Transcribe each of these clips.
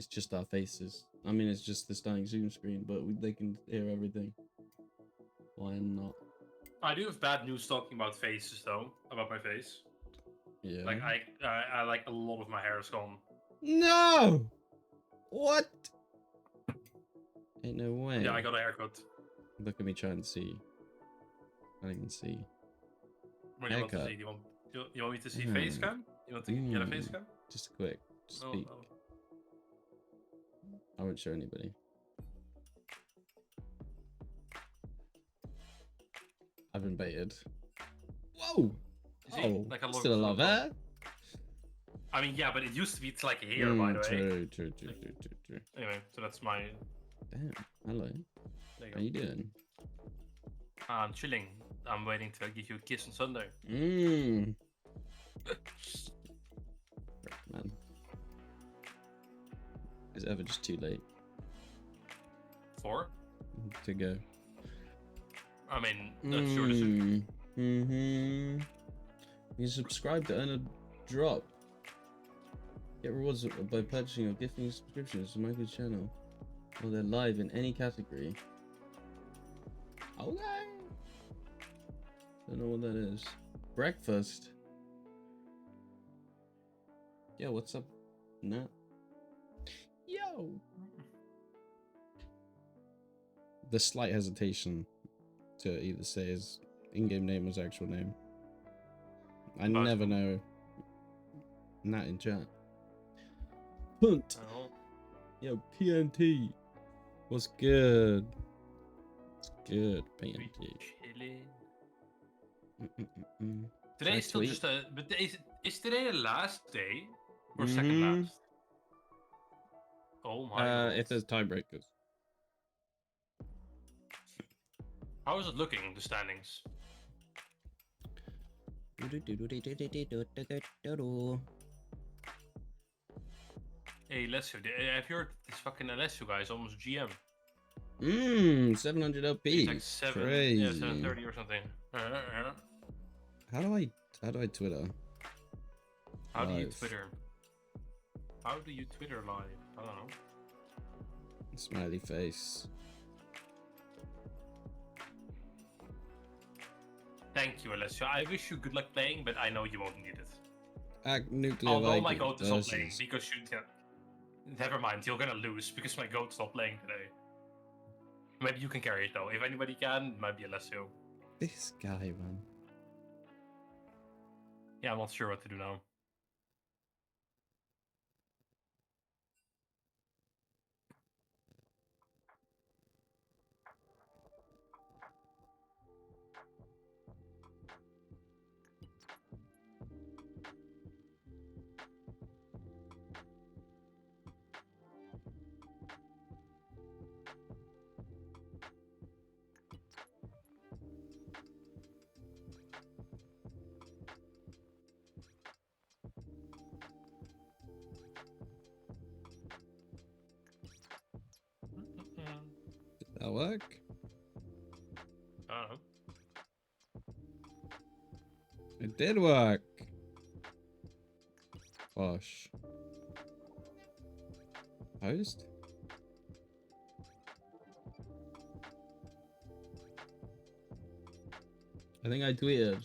it's just our faces. I mean, it's just the starting Zoom screen, but they can hear everything. Why not? I do have bad news talking about faces, though. About my face. Yeah. Like I like a lot of my hair is gone. No. What? Ain't no way. Yeah, I got a haircut. Look at me trying to see. I don't even see. What do you want to see? You want me to see face cam? You want to get a face cam? Just quick. Just speak. No. I won't show anybody. I've been baited. Whoa! Oh, like a still a lot of hair. I mean, yeah, but it used to be like hair, by the way. True. Anyway, so that's my... Damn, hello. How you doing? I'm chilling. I'm waiting to give you a kiss on Sunday. Man. Is it ever just too late? To go. I mean, that's your decision. You subscribe to earn a drop. Get rewards by purchasing or gifting subscriptions to Michael's channel. Or they're live in any category. Okay. Don't know what that is. Breakfast. Yo, what's up, Nat? Yo. The slight hesitation to either say his in-game name or his actual name. I never know. Nat in chat. Punt. Oh. Yo, PNT. What's good? It's good, PNT. Today is still just a... But is today the last day? Or second last? Oh my god. If there's tiebreakers. How is it looking, the standings? Hey, Alessio, have you heard this fucking Alessio guy is almost GM? 700 LP. He's like 7, Crazy. yeah, 730 or something. How do I Twitter? How do you Twitter? How do you Twitter live? I don't know. Smiley face. Thank you, Alessio. I wish you good luck playing, but I know you won't need it. Nuclear Although my goat is not playing because you... Yeah, never mind, you're gonna lose because my goat's not playing today. Maybe you can carry it though. If anybody can, it might be Alessio. This guy, man. Yeah, I'm not sure what to do now. Did that work? I don't know. It did work. Gosh. Post? I think I tweeted.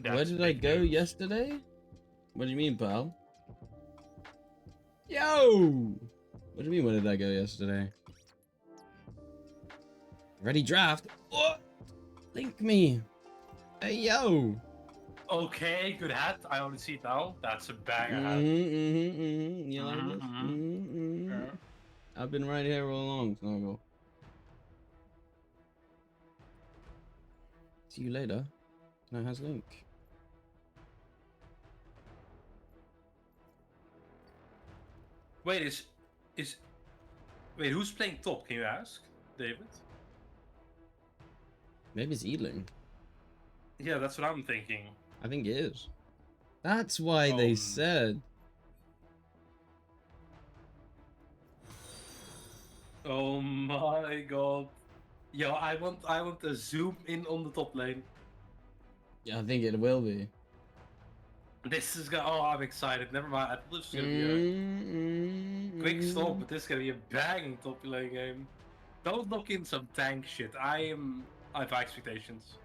Where did I go yesterday? What do you mean, pal? Yo! What do you mean, where did I go yesterday? Ready draft? What? Link me. Hey, yo! Okay, good hat. I only see it now. That's a banger hat. You like this? Yeah. I've been right here all along, Snuggle. See you later. Now has Link. Wait, wait, who's playing top? Can you ask, David? Maybe it's Ealing. Yeah, that's what I'm thinking. I think it is. That's why they said. Oh my god. Yo, I want to zoom in on the top lane. Yeah, I think it will be. This is gonna. Oh, I'm excited. Never mind. I thought this was gonna be a quick stop, but this is gonna be a banging top lane game. Don't lock in some tank shit. I have high expectations.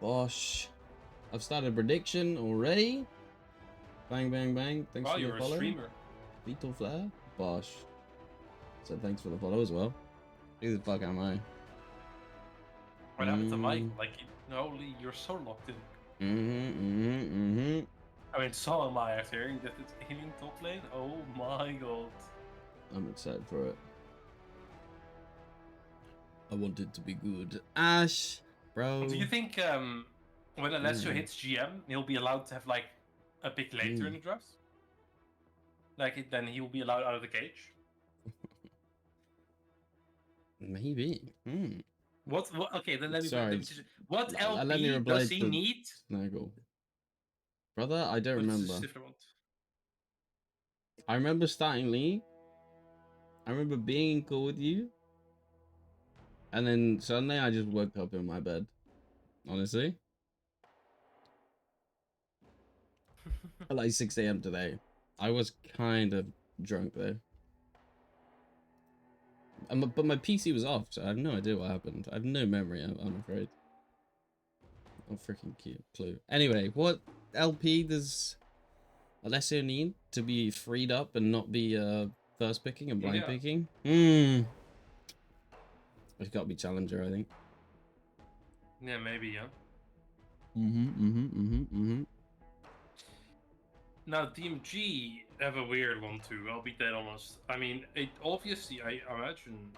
Bosh. I've started a prediction already. Bang, bang, bang. Thanks Wow, for the you're a follow. streamer. Vital Flair. Bosh. So thanks for the follow as well. Who the fuck am I? What happened to Mike? Like, holy, you're so locked in. I mean, so am I after hearing that it's healing top lane. Oh my god. I'm excited for it. I want it to be good. Ash, bro. Do you think when Alessio hits GM, he'll be allowed to have like a pick later in the draft? Like, then he will be allowed out of the cage? Maybe. What? Okay, then let me. Sorry. What Let me LP reply does he to need? Snaggle. Brother, I don't remember. I remember starting League. I remember being cool with you. And then suddenly I just woke up in my bed. Honestly. At like 6 a.m. today. I was kind of drunk though. But my PC was off, so I have no idea what happened. I have no memory, I'm afraid. No freaking clue. Anyway, what LP does Alessio need to be freed up and not be first picking and blind picking? It's got to be Challenger, I think. Yeah, maybe, yeah. Now, DMG have a weird one too, I'll be dead honest. I mean, obviously, I imagine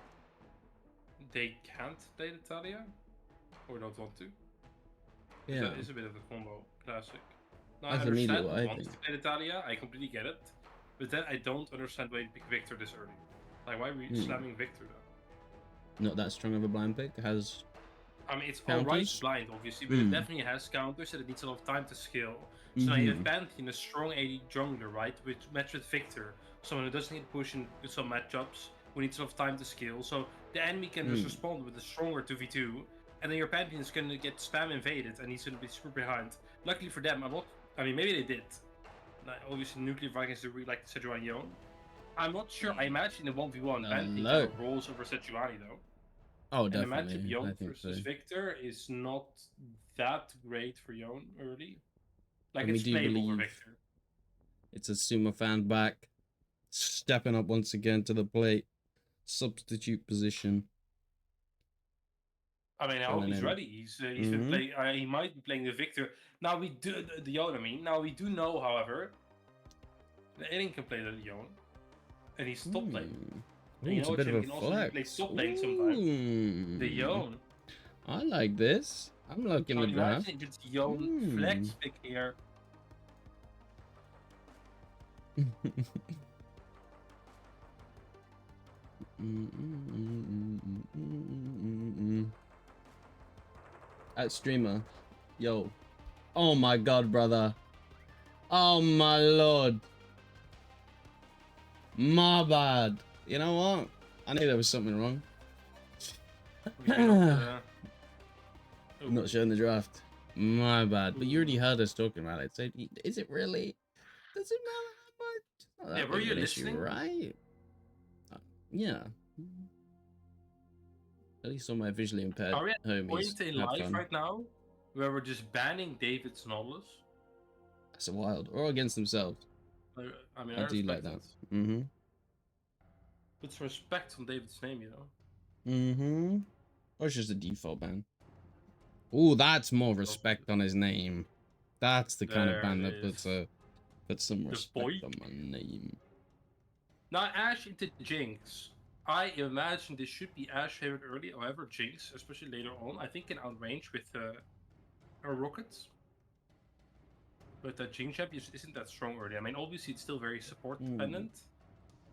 they can't play the Talia, or don't want to. Yeah. That is a bit of a combo, classic. Now, I understand who wants to play the Talia, I completely get it. But then I don't understand why you pick Victor this early. Like, why are we slamming Victor though? Not that strong of a blind pick, has... I mean, it's alright blind, obviously, but it definitely has counters and it needs a lot of time to scale. So now you have Pantheon, a strong AD jungler, right? Which match with Victor, someone who doesn't need to push in some matchups, who needs a lot of time to scale. So the enemy can just respond with a stronger 2v2, and then your Pantheon is going to get spam invaded, and he's going to be super behind. Luckily for them, I mean, maybe they did. Now, obviously, Nuclear Vikings do really like Sejuani Yon. I'm not sure. I imagine in 1v1, Pantheon kind of rolls over Sejuani, though. Oh, definitely. And the matchup Yon versus Victor is not that great for Yon early. Like, it's playable for Victor. It's a Sumo fan back, stepping up once again to the plate. Substitute position. I mean, I hope he's ready. He's been playing. He might be playing the Victor. Now we do the Yon. I mean, now we do know, however, that Eren can play the Yon, and he's top lane. And you know what? He can also play top lane sometimes. The Yon. I like this. I'm looking at that. Imagine if it's Yon flex pick here. At streamer, yo, oh my god, brother, oh my lord, my bad. You know what? I knew there was something wrong. Not showing the draft. My bad. But you already heard us talking about it. So is it really? Does it matter how much? Yeah, were you listening? Right? Yeah. At least on my visually impaired Are we at homies. Point in life right now where we're just banning David's Nodless? That's a wild. Or against themselves. I mean, I do like that. Put some respect on David's name, you know? Or it's just a default ban. Ooh, that's more respect on his name. That's the kind of ban that puts some respect on my name. Now, Ashe into Jinx. I imagine this should be Ashe favored early. However, Jinx, especially later on, I think can outrange with her rockets. But the Jinx champ isn't that strong early. I mean, obviously it's still very support dependent.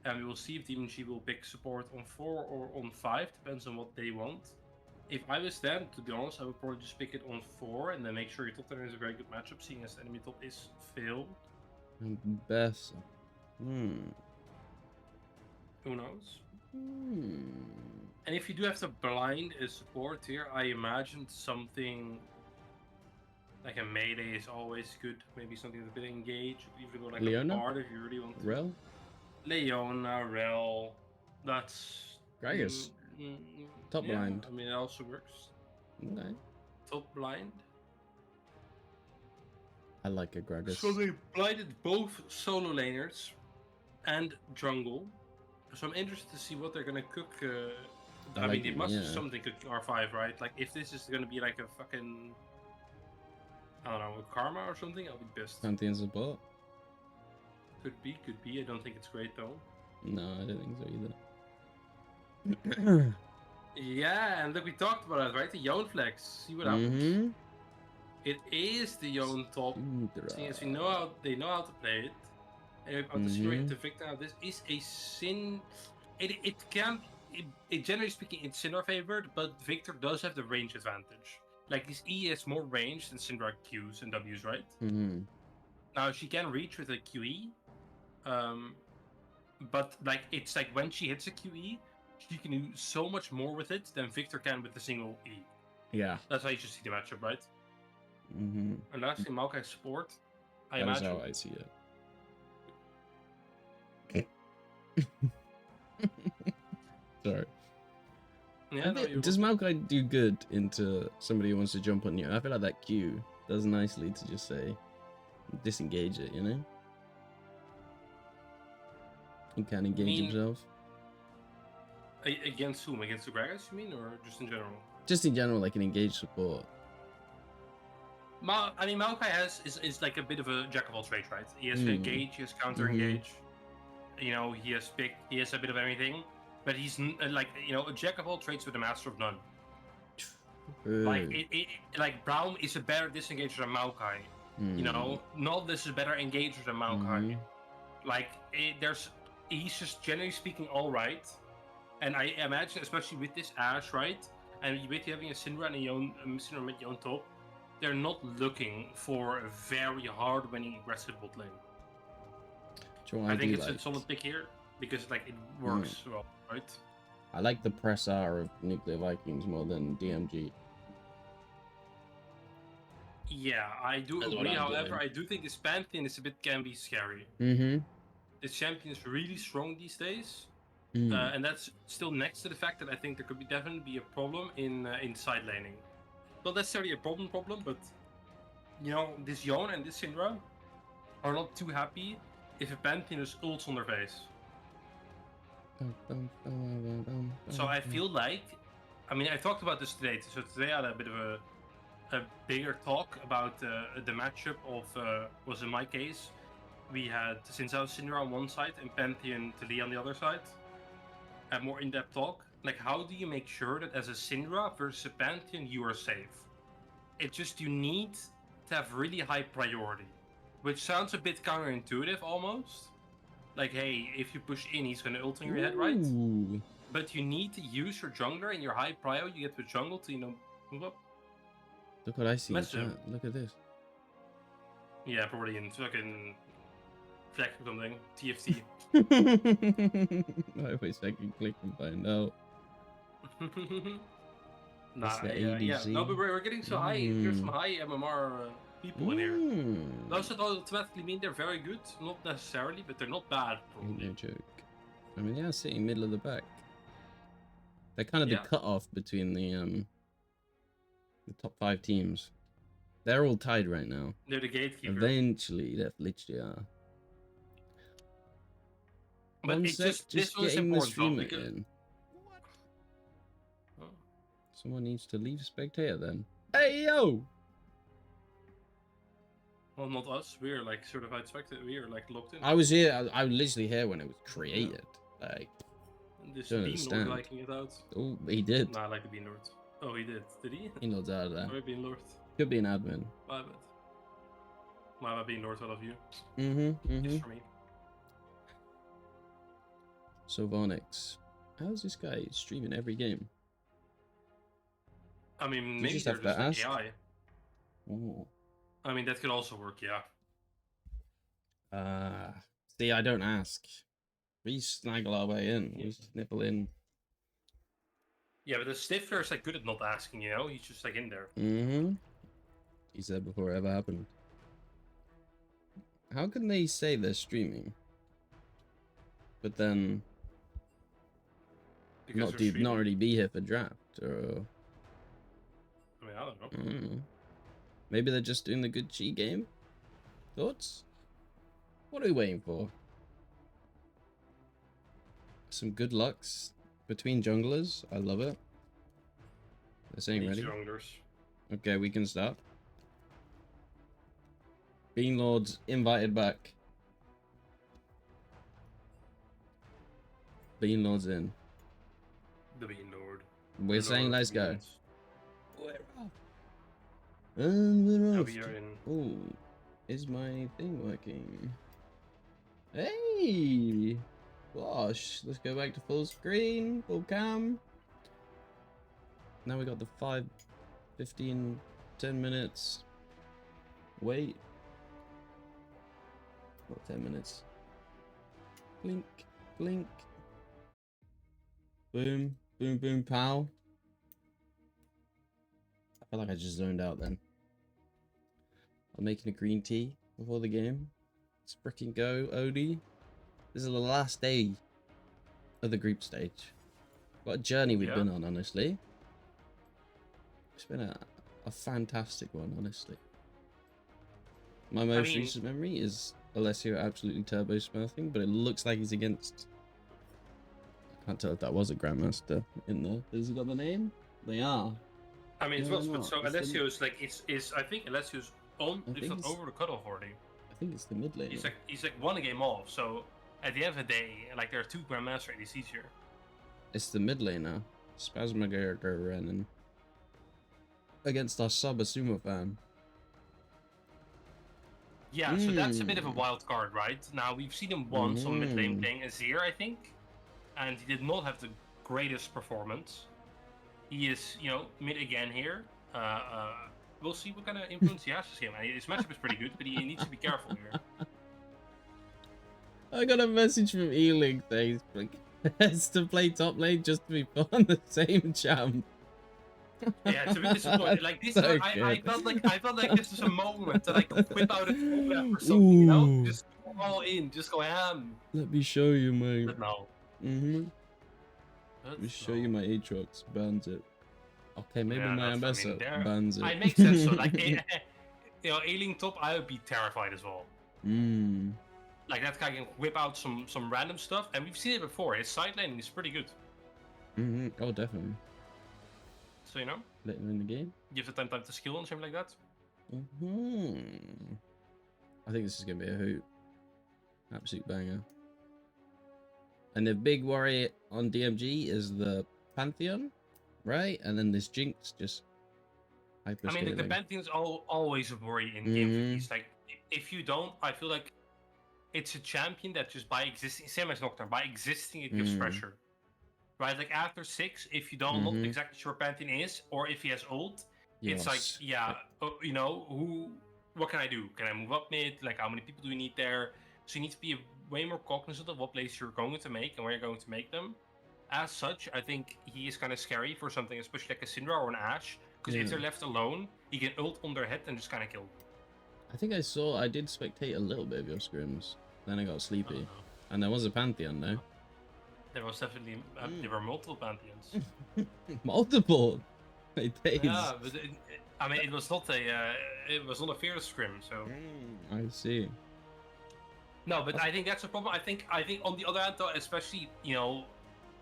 And we will see if DMG will pick support on 4 or on 5, depends on what they want. If I was them, to be honest, I would probably just pick it on 4 and then make sure your top 10 is a very good matchup, seeing as enemy top is failed. Best. Who knows? Hmm. And if you do have to blind a support here, I imagine something like a melee is always good. Maybe something that's a bit engaged. Even go like Leona? a bard if you really want to. Rel? Leona, Rel. That's Gragas. Top yeah, blind. I mean, it also works. Okay. Top blind. I like a Gragas. So they blinded both solo laners and jungle. So I'm interested to see what they're gonna cook. I mean, they must have something cooking R5, right? Like, if this is gonna be like a fucking, I don't know, a karma or something, I'll be pissed. Pantheon support? Could be, could be. I don't think it's great though. No, I don't think so either. Yeah, and look, we talked about it, right? The Yone flex. See what happens. It is the Yone top. Seeing as they know how to play it. And I'm destroying the victor. Now, this is a sin. It can. Generally speaking, it's Syndra favored, but Victor does have the range advantage. Like, his E has more range than Syndra Qs and Ws, right? Now, she can reach with a QE. But, like, it's like when she hits a QE, she can do so much more with it than Victor can with a single E. Yeah. That's how you should see the matchup, right? And lastly, Maokai support. I That's imagine. how I see it. Sorry. Yeah, does Maokai do good into somebody who wants to jump on you? I feel like that Q does nicely to just say, disengage it, you know? He can engage himself. Against whom? Against the Gragas, you mean? Or just in general? Just in general, like an engaged support. I mean, Maokai is like a bit of a jack of all trades, right? He has engage, he has counter engage. You know, he has pick, he has a bit of everything. But he's like, you know, a jack of all trades with a master of none. Like Braum is a better disengager than Maokai. You know, Noldus is a better engager than Maokai. Like, he's just generally speaking all right. And I imagine, especially with this Ashe, right? And with having a Syndra and a Syndra mid Yone top, they're not looking for a very hard winning aggressive bot lane. I think it's a solid pick here because like it works well, right? I like the press R of Nuclear Vikings more than DMG. Yeah, I do agree. However, I do think this Pantheon is can be scary. This champion is really strong these days. And that's still next to the fact that I think there could definitely be a problem in side laning. Not necessarily a problem, but you know, this Yone and this Syndra are not too happy if a Pantheon is ults on their face. So I feel like, I mean, I talked about this today. So today I had a bit of a bigger talk about the matchup of, was in my case, we had Sinzao Syndra on one side and Pantheon Talia on the other side. A more in-depth talk. Like, how do you make sure that as a Syndra versus a Pantheon, you are safe? It's just you need to have really high priority, which sounds a bit counterintuitive almost. Like, hey, if you push in, he's gonna ult in your head, right? But you need to use your jungler and your high prio you get with jungle to, you know, move up. Look what I see in chat. Look at this. Yeah, probably in fucking Fleck or something. TFT. I wish I could click and find out. Yeah. No, but we're getting so high. There's some high MMR people in here. Does that automatically mean they're very good? Not necessarily, but they're not bad. Probably. No joke. I mean, yeah, sitting middle of the pack. They're kind of the cutoff between the top 5 teams. They're all tied right now. They're the gatekeeper. Eventually, they literally are. But it's just this was important because... in. Someone needs to leave spectator then. Hey yo! Well, not us. We're like certified spectator. We are like locked in. I was here. I was literally here when it was created. Yeah. Like, this Bean Lord liking it out. Oh, he did. Nah, I like the Bean Lord. Oh, he did. Did he? Bean Lord's out of there. Sorry, Bean Lord. Could be an admin. My bad. My bad, Bean Lord. I love you. Just for me. So Varnix, how's this guy streaming every game? I mean, You maybe just they're have to just like ask. AI. Oh. I mean, that could also work, yeah. See, I don't ask. We snaggle our way in. Yeah. We snipple in. Yeah, but the Stifler is like good at not asking, you know? He's just like in there. Mm-hmm. He said before it ever happened. How can they say they're streaming, but then Because they're not streaming. really be here for draft? Or I mean, I don't know. Maybe they're just doing the good cheat game. Thoughts? What are we waiting for? Some good lucks between junglers. I love it. This ain't ready. Junglers. Okay, we can start. Bean Lords invited back. Bean Lords in. The Bean Lord. We're saying let's go. We're off. And we're off. we are in. Oh, is my thing working? Hey! Gosh, let's go back to full screen, full cam. Now we got the 5, 15, 10 minutes. Wait. What, 10 minutes? Blink, blink. Boom, boom, boom, pow. I feel like I just zoned out then. I'm making a green tea before the game. Let's freaking go, Odie. This is the last day of the group stage. What a journey we've been on, honestly. It's been a fantastic one, honestly. My most recent memory is Alessio absolutely turbo smurfing, but it looks like he's against... I can't tell if that was a Grandmaster in there. Has he got the name? They are. I mean, it's but so Alessio's like is I think Alessio's on if not over the cutoff already. I think it's the mid lane. He's like one game off. So at the end of the day, like there are 2 Grandmaster ADCs here. It's the mid lane now. Spasmogurker Renan against our sub Asuma fan. Yeah, so that's a bit of a wild card, right? Now we've seen him once on mid lane playing Azir, I think, and he did not have the greatest performance. He is, you know, mid again here. We'll see what kind of influence he has with him. His matchup is pretty good, but he needs to be careful here. I got a message from E-Link saying it's to play top lane just to be on the same champ. Yeah, it's a bit disappointing. Like this, so I felt like this was a moment that I could whip out a collab or something, you know? Just go all in, just go ham. Let me show you my. But no. Let me show you my Aatrox. Bans it. Okay, maybe my ambassador bans it. It makes sense. So like, you know, ailing top, I would be terrified as well. Like that guy can whip out some random stuff, and we've seen it before. His side laning is pretty good. Oh, definitely. So you know, later in the game, give the time to skill and something like that. I think this is gonna be a hoot. Absolute banger. And the big worry on DMG is the Pantheon, right? And then this Jinx just hyper. I mean, like, the Pantheon's always a worry in game 50s. Like, if you don't, I feel like it's a champion that just by existing, same as Nocturne, by existing it gives pressure. Right, like after 6, if you don't know exactly sure Pantheon is, or if he has ult, it's like, yeah, you know, what can I do? Can I move up mid? Like, how many people do you need there? So you need to be way more cognizant of what plays you're going to make and where you're going to make them. As such, I think he is kind of scary for something, especially like a Syndra or an Ashe, because if they're left alone, he can ult on their head and just kind of kill them. I think I did spectate a little bit of your scrims, then I got sleepy. And there was a Pantheon though. There was definitely there were multiple Pantheons. Multiple. Yeah, but I mean, it was not a fair scrim, so. I see. No, but I think that's a problem. I think on the other hand, though, especially you know,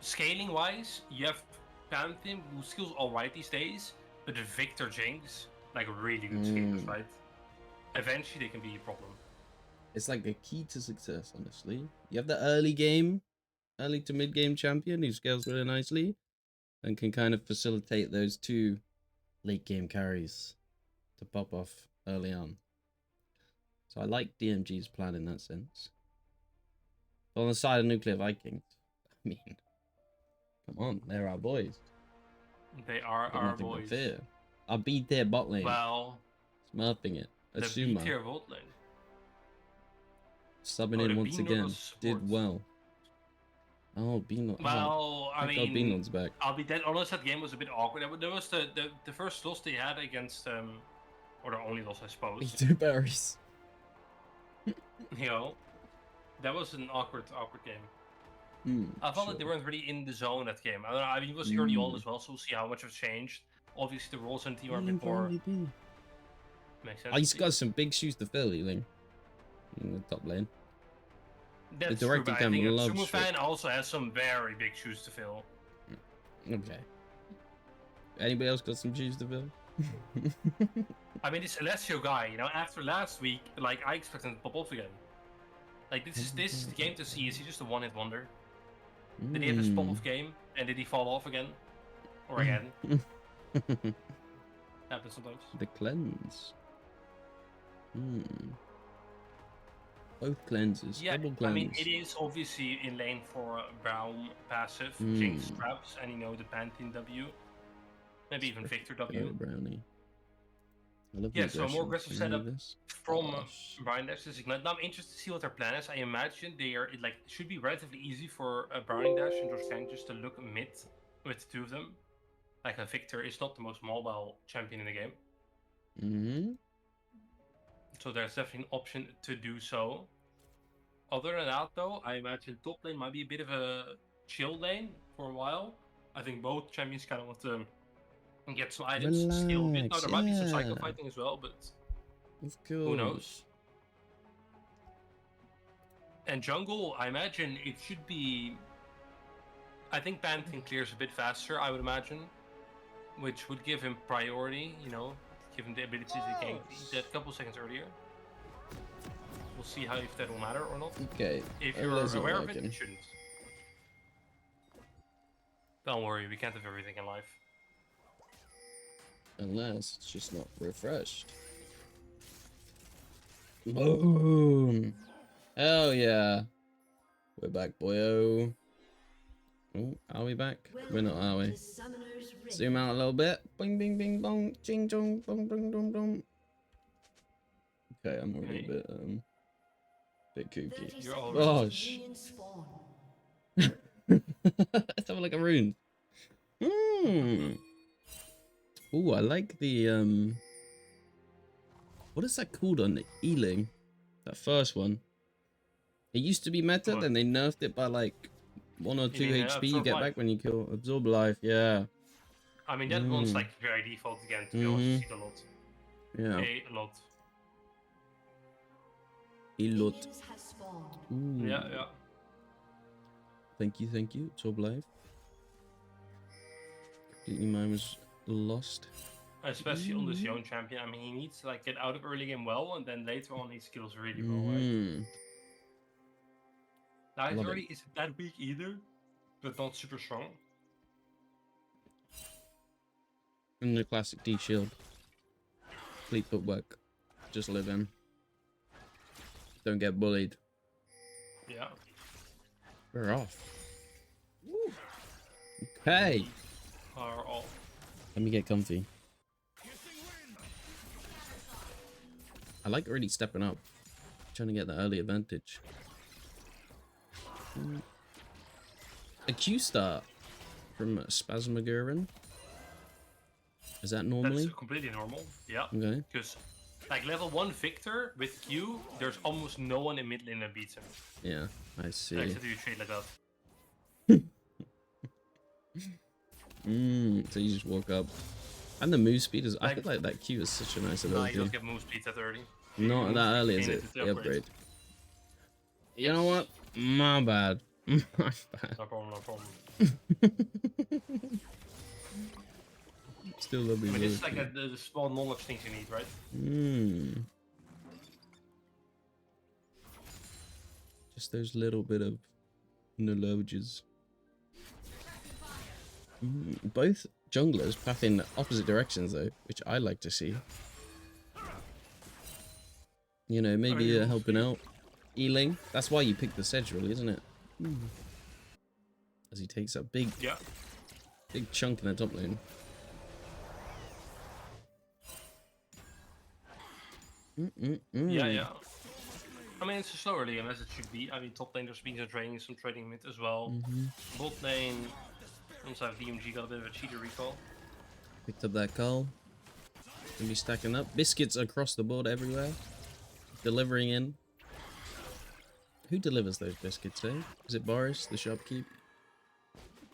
scaling wise, you have Pantheon who skills alright these days, but the Victor Jinx, like really good scalers, right? Eventually, they can be a problem. It's like a key to success, honestly. You have the early to mid game champion who scales really nicely and can kind of facilitate those 2 late game carries to pop off early on. So I like DMG's plan in that sense. But on the side of Nuclear Vikings, I mean, come on, they're our boys. They are our boys. I'll be there bot lane. Well, Smurfing it. the B Asuma. tier bot lane. Subbing Oh, in the once Beano again. was support. Did well. Oh, Beano. Well, I thank God mean, Beanon's back. I'll be dead honest, that game was a bit awkward. There was the first loss they had against, or the only loss, I suppose. Two berries. You know, that was an awkward game. I felt like they weren't really in the zone that game. I don't know, I mean, it was early on as well, so we'll see how much have changed. Obviously, the roles in the team are a bit more... Makes sense. He's got some big shoes to fill, Ealing. In the top lane. That's the director true, but I think loves Sumo Fan also has some very big shoes to fill. Okay. Anybody else got some shoes to fill? I mean, this Alessio guy, you know, after last week, like, I expect him to pop off again. Like, this is the game to see. Is he just a one-hit wonder? Did he have his pop-off game, and did he fall off again? Or again? Happens sometimes. The cleanse. Both cleanses. Yeah, Double cleanse. I mean, it is obviously in lane for Brown passive, Jinx traps, and you know, the Pantheon W. Maybe even Victor W. Brownie. I love Yeah, so a more aggressive setup from Gosh. Brian Dash to Ignite. Now I'm interested to see what their plan is. I imagine they are, it should be relatively easy for Browning Dash and Josh Kang just to look mid with the two of them. Like, Victor is not the most mobile champion in the game. So there's definitely an option to do so. Other than that, though, I imagine top lane might be a bit of a chill lane for a while. I think both champions kind of want to get some items, skill a bit. Now, there might be some cycle fighting as well, but who knows? And jungle, I imagine it should be... I think Pantheon clears a bit faster, I would imagine. Which would give him priority, you know, give him the ability to gank that couple seconds earlier. We'll see how if that will matter or not. Okay. If you're aware of it, it shouldn't. Don't worry, we can't have everything in life. Unless it's just not refreshed. Boom! Hell yeah! We're back, boyo. Oh, are we back? We're not, are we? Zoom out a little bit. Bing, bing, bing, bong, ching, chong, bong, bong, bong, bong. Okay, I'm already a bit kooky. Gosh. Let's have a look at runes. Ooh, I like the what is that called on the Ealing? That first one. It used to be meta, then they nerfed it by like 1 or 2 HP you get back when you kill Absorb Life. Yeah. I mean, that one's like very default again, to be honest. You see it a lot. Yeah. A lot. A lot. Yeah, yeah. Thank you. Absorb Life. Completely mine was lost. Especially on this young champion. I mean, he needs to like get out of early game well, and then later on he skills really well, right? Now his early isn't that weak either, but not super strong. And the classic D shield. Complete footwork. Just live in. Don't get bullied. Yeah. We're off. Woo. Okay. Are off. Let me get comfy. I like already stepping up. Trying to get the early advantage. A Q start from Spasmagurin. Is that normally? That's completely normal. Yeah. Okay. Because like level 1 Victor with Q, there's almost no one in mid lane that beats him. Yeah, I see. Except if you trade like that. So you just walk up. And the move speed is... I feel like that Q is such a nice ability. You don't get move speed that early. Not that early, is it? The upgrade. You know what? My bad. My bad. No problem. Still love these. I mean, it's like the small knowledge things you need, right? Just those little bit of knowledges. Both junglers path in opposite directions though, which I like to see. You know, maybe helping out. Ealing. That's why you pick the Sedge, really, isn't it? As he takes a big chunk in the top lane. Yeah. I mean, it's a slower game as it should be. I mean, top lane there's been some trading mid as well. Bot lane, once I have DMG got a bit of a cheater recall. Picked up that call. Gonna be stacking up. Biscuits across the board everywhere. Delivering in. Who delivers those biscuits, eh? Is it Boris, the shopkeep?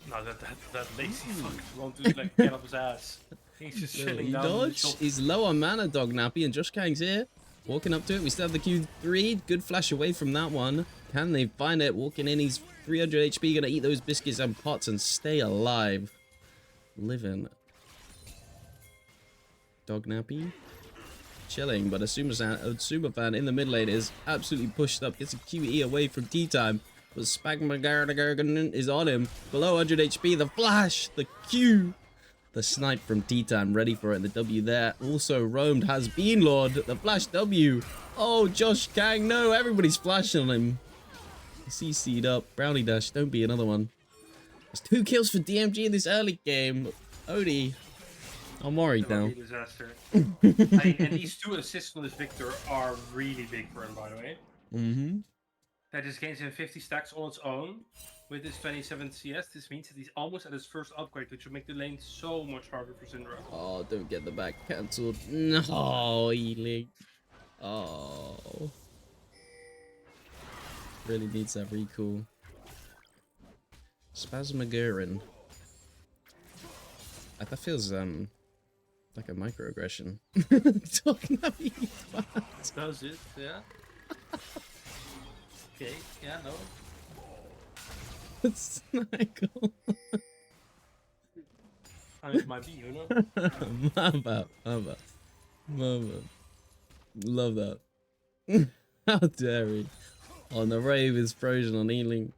No, that lazy fuck won't do like get up his ass. He's just chilling down in the shop. He's low on mana, Dog Nappy, and Josh Kang's here. Walking up to it. We still have the Q3. Good flash away from that one. Can they find it? Walking in. He's 300 HP. Gonna eat those biscuits and pots and stay alive. Living. Dog Nappy. Chilling, but a super fan in the mid lane is absolutely pushed up. Gets a QE away from tea time. But Spagmagardagargan is on him. Below 100 HP. The flash. The Q. The snipe from tea time. Ready for it. The W there. Also roamed has been Lord. The flash W. Oh, Josh Kang. No, everybody's flashing on him. CC'd up. Brownie Dash. Don't be another one. There's 2 kills for DMG in this early game. Odie. I'm worried now. Disaster. And these 2 assists on this Victor are really big for him, by the way. That just gains him 50 stacks on its own. With his 27 CS, this means that he's almost at his first upgrade, which will make the lane so much harder for Syndra. Oh, don't get the back cancelled. No, Ealing. Oh. Really needs that recall. Spasmagurin. That feels like a microaggression. Talking about you. Does it? Yeah. Okay. Yeah. No. Snaggle. I mean, it might be, you know. Mama. Love that. How dare he? On the Rave is frozen on Ealing.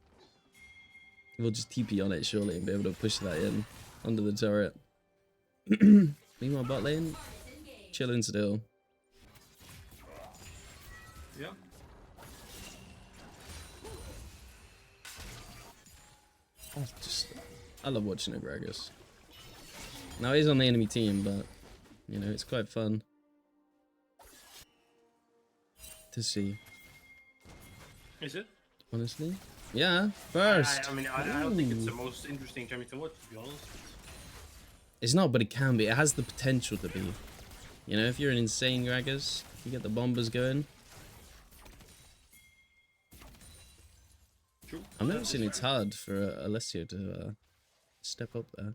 We'll just TP on it surely and be able to push that in under the turret. Meanwhile, bot lane, chilling still. Yeah. I love watching Agragas. Now he's on the enemy team, but you know it's quite fun to see. Is it? Honestly, yeah. First. I mean, I don't think it's the most interesting champion to watch, to be honest. It's not, but it can be. It has the potential to be. You know, if you're an insane Gragas, you get the bombers going. True. I've never seen it's hard for Alessio to step up there.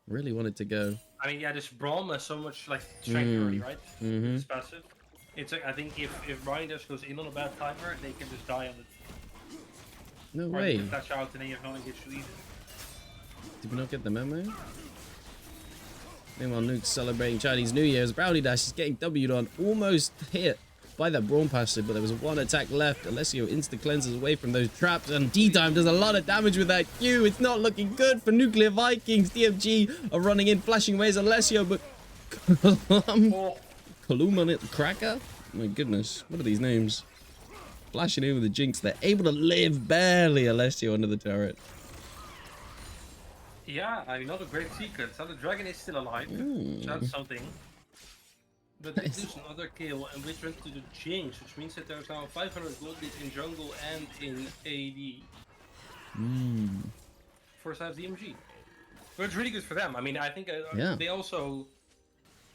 Really wanted to go. I mean, yeah, this Braum has so much like strength already, right? It's passive. It's like, I think if Ryan just goes in on a bad timer, they can just die on it. No or way. They can touch out and then you have no engage to either. Did we not get the memo? Meanwhile, Nuke's celebrating Chinese New Year's. Brownie Dash is getting W'd on. Almost hit by that Brawn passive, but there was one attack left. Alessio insta cleanses away from those traps, and D-Time does a lot of damage with that Q. It's not looking good for Nuclear Vikings. DMG are running in, flashing away as Alessio, but Kalum on it, Cracker? My goodness, what are these names? Flashing in with the Jinx. They're able to live barely, Alessio under the turret. Yeah, I mean, not a great secret. So the dragon is still alive. So that's something. But they do another kill, and which went to the Jinx, which means that there's now 500 gold leads in jungle and in AD. For side of DMG. But it's really good for them. I mean, I think they also...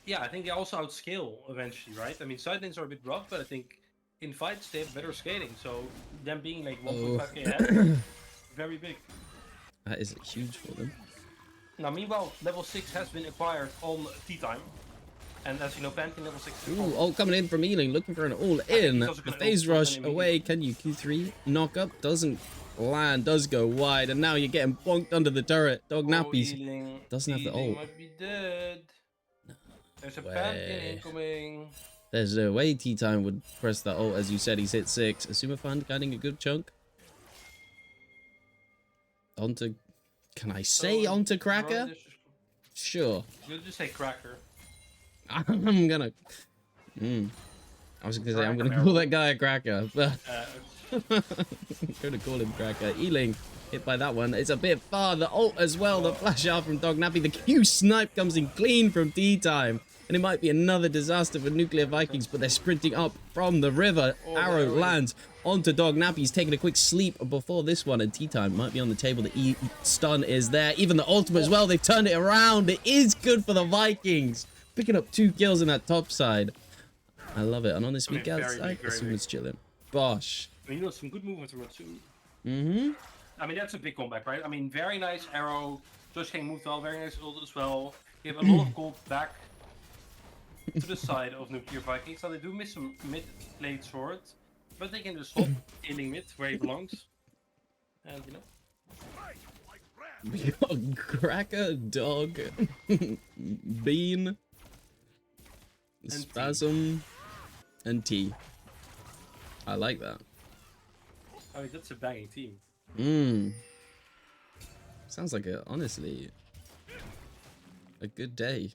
Yeah, I think they also outscale eventually, right? I mean, side lanes are a bit rough, but I think in fights they have better scaling. So them being like 1.5k ahead, very big. That is huge for them. Now, meanwhile, level 6 has been acquired on tea time. And as you know, Pantheon level 6 is all coming in from Ealing, looking for an all-in. The phase rush away. Can you Q3? Knock up. Doesn't land. Does go wide. And now you're getting bonked under the turret. Dog Nappies doesn't have the ult. Might be dead. There's a Pantheon incoming. There's no way T-Time would press that ult. As you said, he's hit 6. Asuma Fund getting a good chunk. Onto... Can I say onto Cracker? Sure. You'll just say Cracker. I'm gonna... I was gonna say, I'm gonna call that guy a Cracker. But I'm gonna call him Cracker. Ealing hit by that one. It's a bit far. The ult as well. The flash out from Dog Nappy. The Q snipe comes in clean from T-Time. and it might be another disaster for Nuclear Vikings, but they're sprinting up from the river. Arrow lands onto Dog Nappy. He's taking a quick sleep before this one, and Tea Time might be on the table. The stun is there. Even the ultimate as well. They've turned it around. It is good for the Vikings. Picking up 2 kills in that top side. I love it. And on this week outside, I assume it's chilling. Gosh. I mean, some good movement from it too. Mm-hmm. I mean, that's a big comeback, right? I mean, very nice arrow. Josh King moved well. Very nice ult as well. Give a lot of gold back to the side of Nuclear Vikings. So they do miss some mid-late sword, but they can just stop ailing mid where he belongs. And you know. We got Cracker, Dog, Bean, and Spasm, and T. I like that. I mean, that's a banging team. Sounds like honestly, a good day.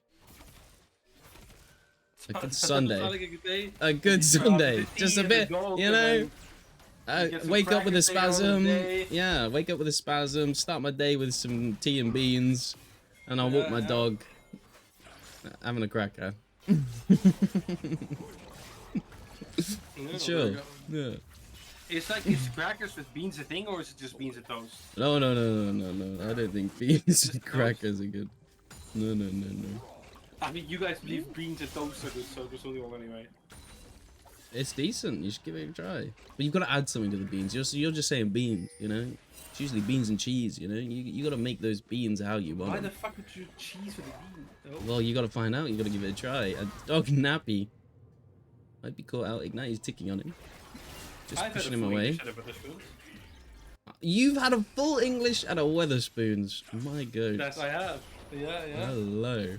A good Sunday. A good Sunday. Just a bit, you know. Wake up with a spasm. Yeah, wake up with a spasm. Start my day with some tea and beans, and I'll walk my dog. Having a cracker. Sure. Yeah. Is crackers with beans a thing, or is it just beans and toast? No. I don't think beans and crackers are good. No. I mean, you guys believe beans and toast are good, so there's only one anyway. It's decent. You should give it a try. But you've got to add something to the beans. You're just saying beans, you know? It's usually beans and cheese, you know? You got to make those beans how you want. Why the fuck would you cheese with a bean, though? Well, you got to find out. You got to give it a try. A Dog Nappy might be caught out. Ignite is ticking on him. Just pushing him away. You've had a full English at a Weatherspoons. My God. Yes, I have. Yeah. Hello.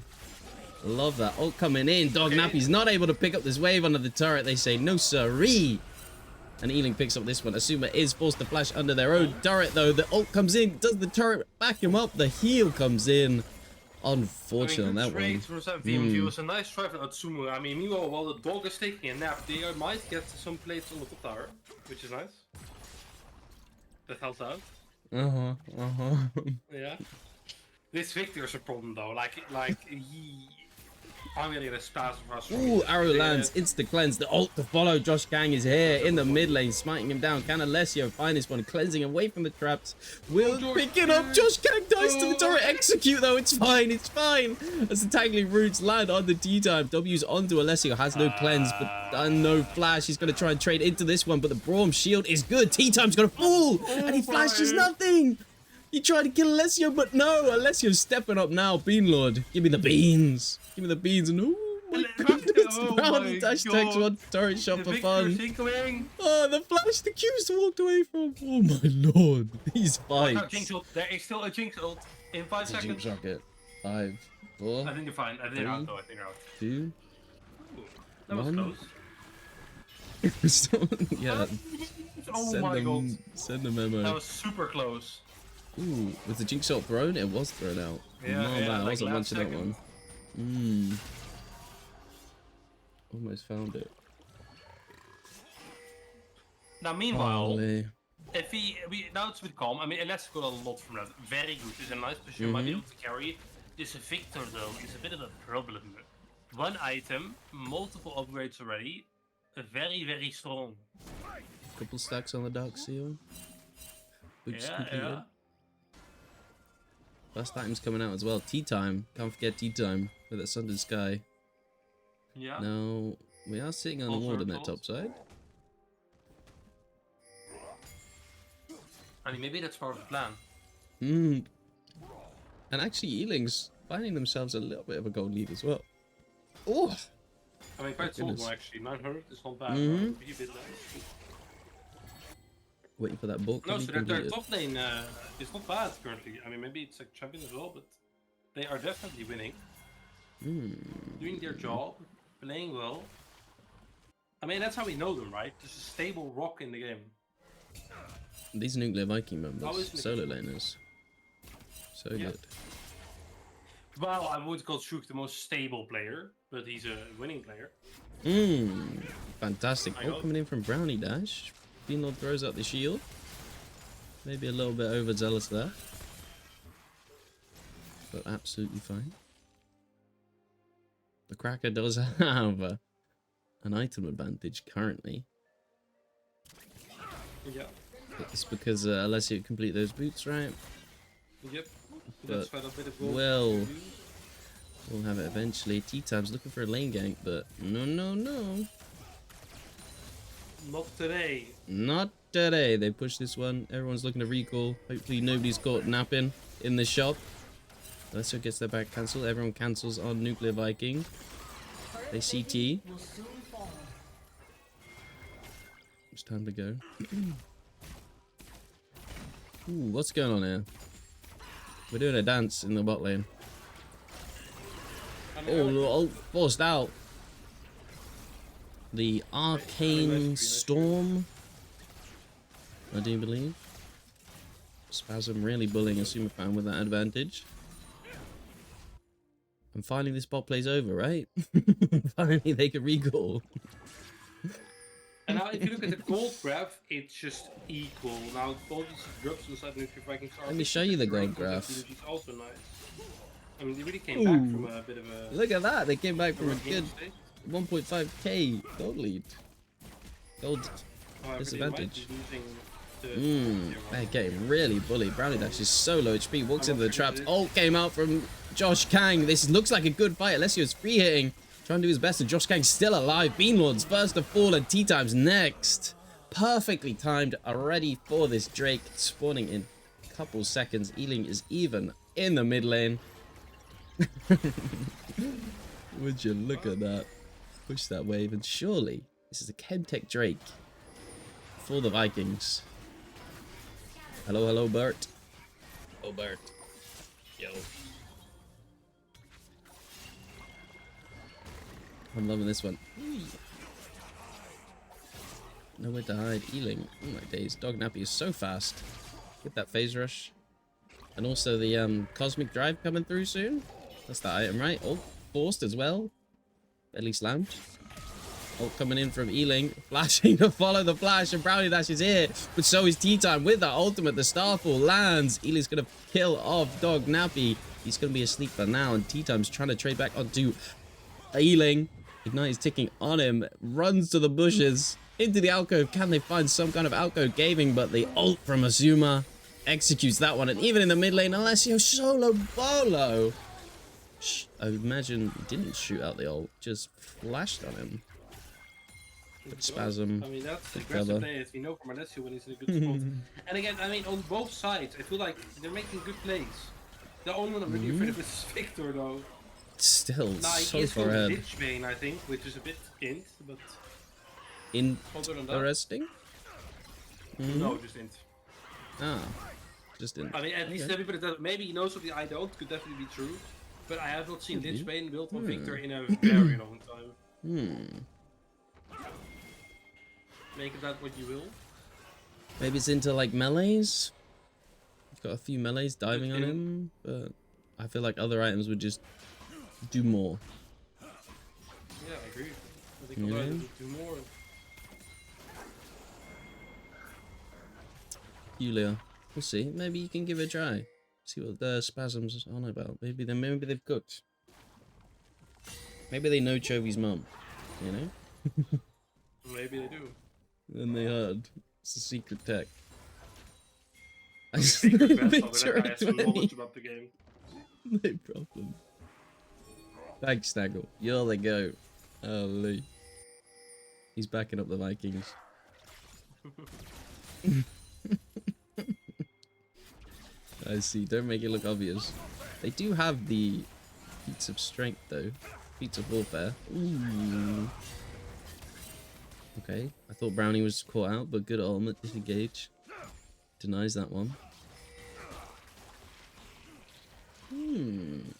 Love that. Ult coming in. Dog Nappy's not able to pick up this wave under the turret. They say no siree. And Ealing picks up this one. Asuma is forced to flash under their own turret though. The ult comes in. Does the turret back him up? The heal comes in. Unfortunate on that one. DMG was a nice try from Atsumu. I mean, meanwhile, while the dog is taking a nap, they might get some plates on the top tower, which is nice. That helps out. Yeah. This Victor's a problem though. Like he. I'm gonna get a spasm rush. Ooh, arrow lands, insta cleanse. The ult to follow. Josh Kang is here in the mid lane, smiting him down. Can Alessio find this one, cleansing away from the traps? Will pick it up. Josh Kang dies to the turret. Execute though. It's fine. It's fine. As the tangling roots land on the Tea Time. W's onto Alessio. Has no cleanse, but no flash. He's gonna try and trade into this one, but the Braum shield is good. Tea Time's got a fool, and he flashes nothing. He tried to kill Alessio, but no. Alessio's stepping up now. Bean Lord, give me the beans. Give me the beans. And oh my goodness, Brownie dash takes one turret shot for fun. Oh, the flash the Q's walked away from. Oh my lord, these fights. There is still a Jinx ult in 5 seconds. Jinx rocket. 5, 4. I think you're fine. I think you're out though. I think you're out. 2. Ooh, that was 1. close. Yeah. Oh my god. Send a memo. That was super close. Ooh, was the Jinx ult thrown? It was thrown out. Yeah, no, man, I like wasn't watching that one. Almost found it. Now, meanwhile, Holy. if now it's a bit calm. I mean, Alexa got a lot from that. Very good. It's a nice position. Might be able to carry it. This Victor though is a bit of a problem. One item, multiple upgrades already. Very strong. Couple stacks on the Dark Seal. Oops, Yeah. First item's coming out as well. Tea Time. Can't forget Tea Time with that Sundered Sky. Yeah. Now, we are sitting on a ward on that top side. I mean, maybe that's part of the plan. And actually, Ealing's finding themselves a little bit of a gold lead as well. Oh! I mean, quite small actually. 900 is not bad. Really bit nice. Waiting for that book. No, so their top lane is not bad currently. I mean, maybe it's like champion as well, but they are definitely winning. Doing their job, playing well. I mean, that's how we know them, right? Just a stable rock in the game. These Nuclear Viking members, solo laners. So good. Well, I would call Shuk the most stable player, but he's a winning player. Fantastic. Oh, coming in from Brownie Dash. Beanlord throws out the shield. Maybe a little bit overzealous there. But absolutely fine. The Cracker does have an item advantage currently. Yeah. It's because unless you complete those boots, right? Yep. But That's quite a bit of gold. we'll have it eventually. T-Time's looking for a lane gank, but no. Not today. Not today. They push this one. Everyone's looking to recall. Hopefully nobody's caught napping in the shop. Alessio gets their back cancelled. Everyone cancels on Nuclear Viking. They CT. It's time to go. Ooh, what's going on here? We're doing a dance in the bot lane. Oh, forced out. The Arcane Storm, I do believe. Spasm really bullying a Superfan with that advantage. And finally this bot plays over, right? Finally they can recall. And now if you look at the gold graph, it's just equal. Now all these drops inside Nuclear Vikings are... Let me show you the gold graph. DMG is also nice. I mean, they really came back from a bit of a... Look at that, they came back from a good 1.5k gold lead. Gold disadvantage. They're getting really bullied. Brownie Dash is so low HP, walks into the traps. Ult came out from Josh Kang. This looks like a good fight. Alessio's free hitting, trying to do his best, and Josh Kang's still alive. Bean Lord's first to fall, and T-Time's next. Perfectly timed, ready for this Drake, spawning in a couple seconds. Ealing is even in the mid lane. Would you look at that? Push that wave, and surely this is a Chemtech Drake for the Vikings. Hello, Bert. Oh, Bert. Yo. I'm loving this one. Nowhere to hide. Ealing. Oh my days. Dog Nappy is so fast. Get that phase rush. And also the Cosmic Drive coming through soon. That's the item, right? Oh, forced as well. At least slammed. Oh, coming in from Ealing, flashing to follow the flash, and Brownie Dash is here, but so is T-Time with that ultimate. The Starfall lands. Ealing's gonna kill off Dog Nappy. He's gonna be asleep for now, and T-Time's trying to trade back onto Ealing. Ignite is ticking on him, runs to the bushes, into the alcove. Can they find some kind of alcove gaming? But the ult from Azuma executes that one, and even in the mid lane, Alessio solo bolo. I would imagine he didn't shoot out the ult, just flashed on him. But Spasm. I mean, that's aggressive play, as we know from Alessio when he's in a good spot. And again, I mean, on both sides, I feel like they're making good plays. The only one I'm really afraid of is Victor, though. Still he is so far ahead. Lich Bane, I think, which is a bit int, but... Interesting? No, just int. Ah, just int. I mean, at least everybody does. Maybe he knows something I don't, could definitely be true. But I have not seen Lich Bane built on Victor in a very long time. Make of that what you will. Maybe it's into like melees. You've got a few melees diving on him, but I feel like other items would just do more. Yeah, I agree. I think other items would do more. Yulia, we'll see. Maybe you can give it a try. See what the Spasm's on about. Maybe they've cooked. Maybe they know Chovy's mum. You know? Maybe they do. Then they heard. It's a secret tech. I have some knowledge about the game. No problem. Thanks, Snaggle. You're the goat. Holy. He's backing up the Vikings. I see. Don't make it look obvious. They do have the feats of strength, though. Feats of warfare. Ooh. Okay. I thought Brownie was caught out, but good ultimate disengage. Denies that one.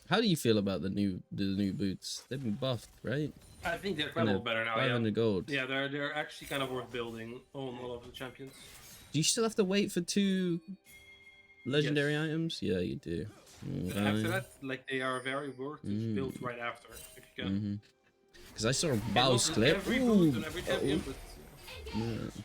How do you feel about the new boots? They've been buffed, right? I think they're quite a lot better now. 500 gold. Yeah, they're actually kind of worth building on all of the champions. Do you still have to wait for 2 legendary items? Yeah, you do. After that, like they are very worth to build right after if you can. Because I saw a Baus clip. Every boot and every champion, but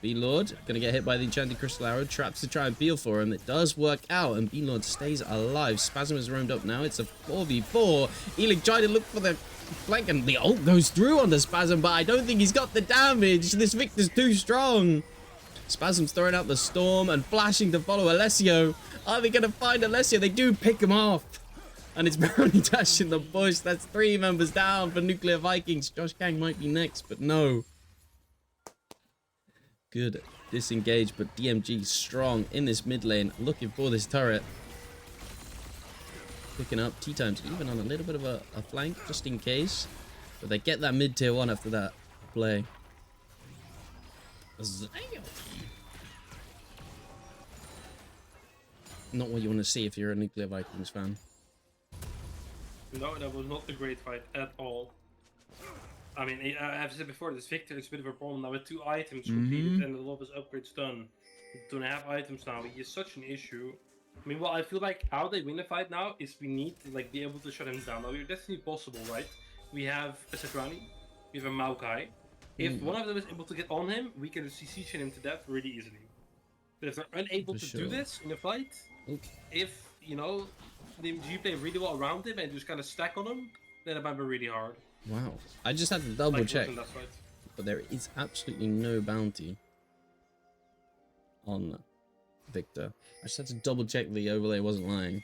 B-Lord gonna get hit by the enchanted crystal arrow. Traps to try and peel for him. It does work out, and B-Lord stays alive. Spasm has roamed up now. It's a 4v4. Elik tried to look for the flank, and the ult goes through on the Spasm, but I don't think he's got the damage. This Victor's too strong. Spasm's throwing out the storm and flashing to follow Alessio. Are they gonna find Alessio? They do pick him off. And it's Brownie Dash in the bush. That's 3 members down for Nuclear Vikings. Josh Kang might be next, but no. Good disengage, but DMG strong in this mid lane, looking for this turret. Picking up T-Times, even on a little bit of a flank, just in case. But they get that mid tier 1 after that play. Not what you want to see if you're a Nuclear Vikings fan. No, that was not a great fight at all. I mean, I've said before, this Victor is a bit of a problem now with 2 items completed and a lot of his upgrades done. 2.5 items now, he is such an issue. I mean, well, I feel like how they win the fight now is we need to like be able to shut him down. Now, it's definitely possible, right? We have a Sakrani, we have a Maokai. If one of them is able to get on him, we can CC chain him to death really easily. But if they're unable to do this in a fight, if, you know, DMG play really well around him and just kind of stack on him, then it might be really hard. Wow. I just had to double check. But there is absolutely no bounty on Victor. I just had to double check the overlay wasn't lying.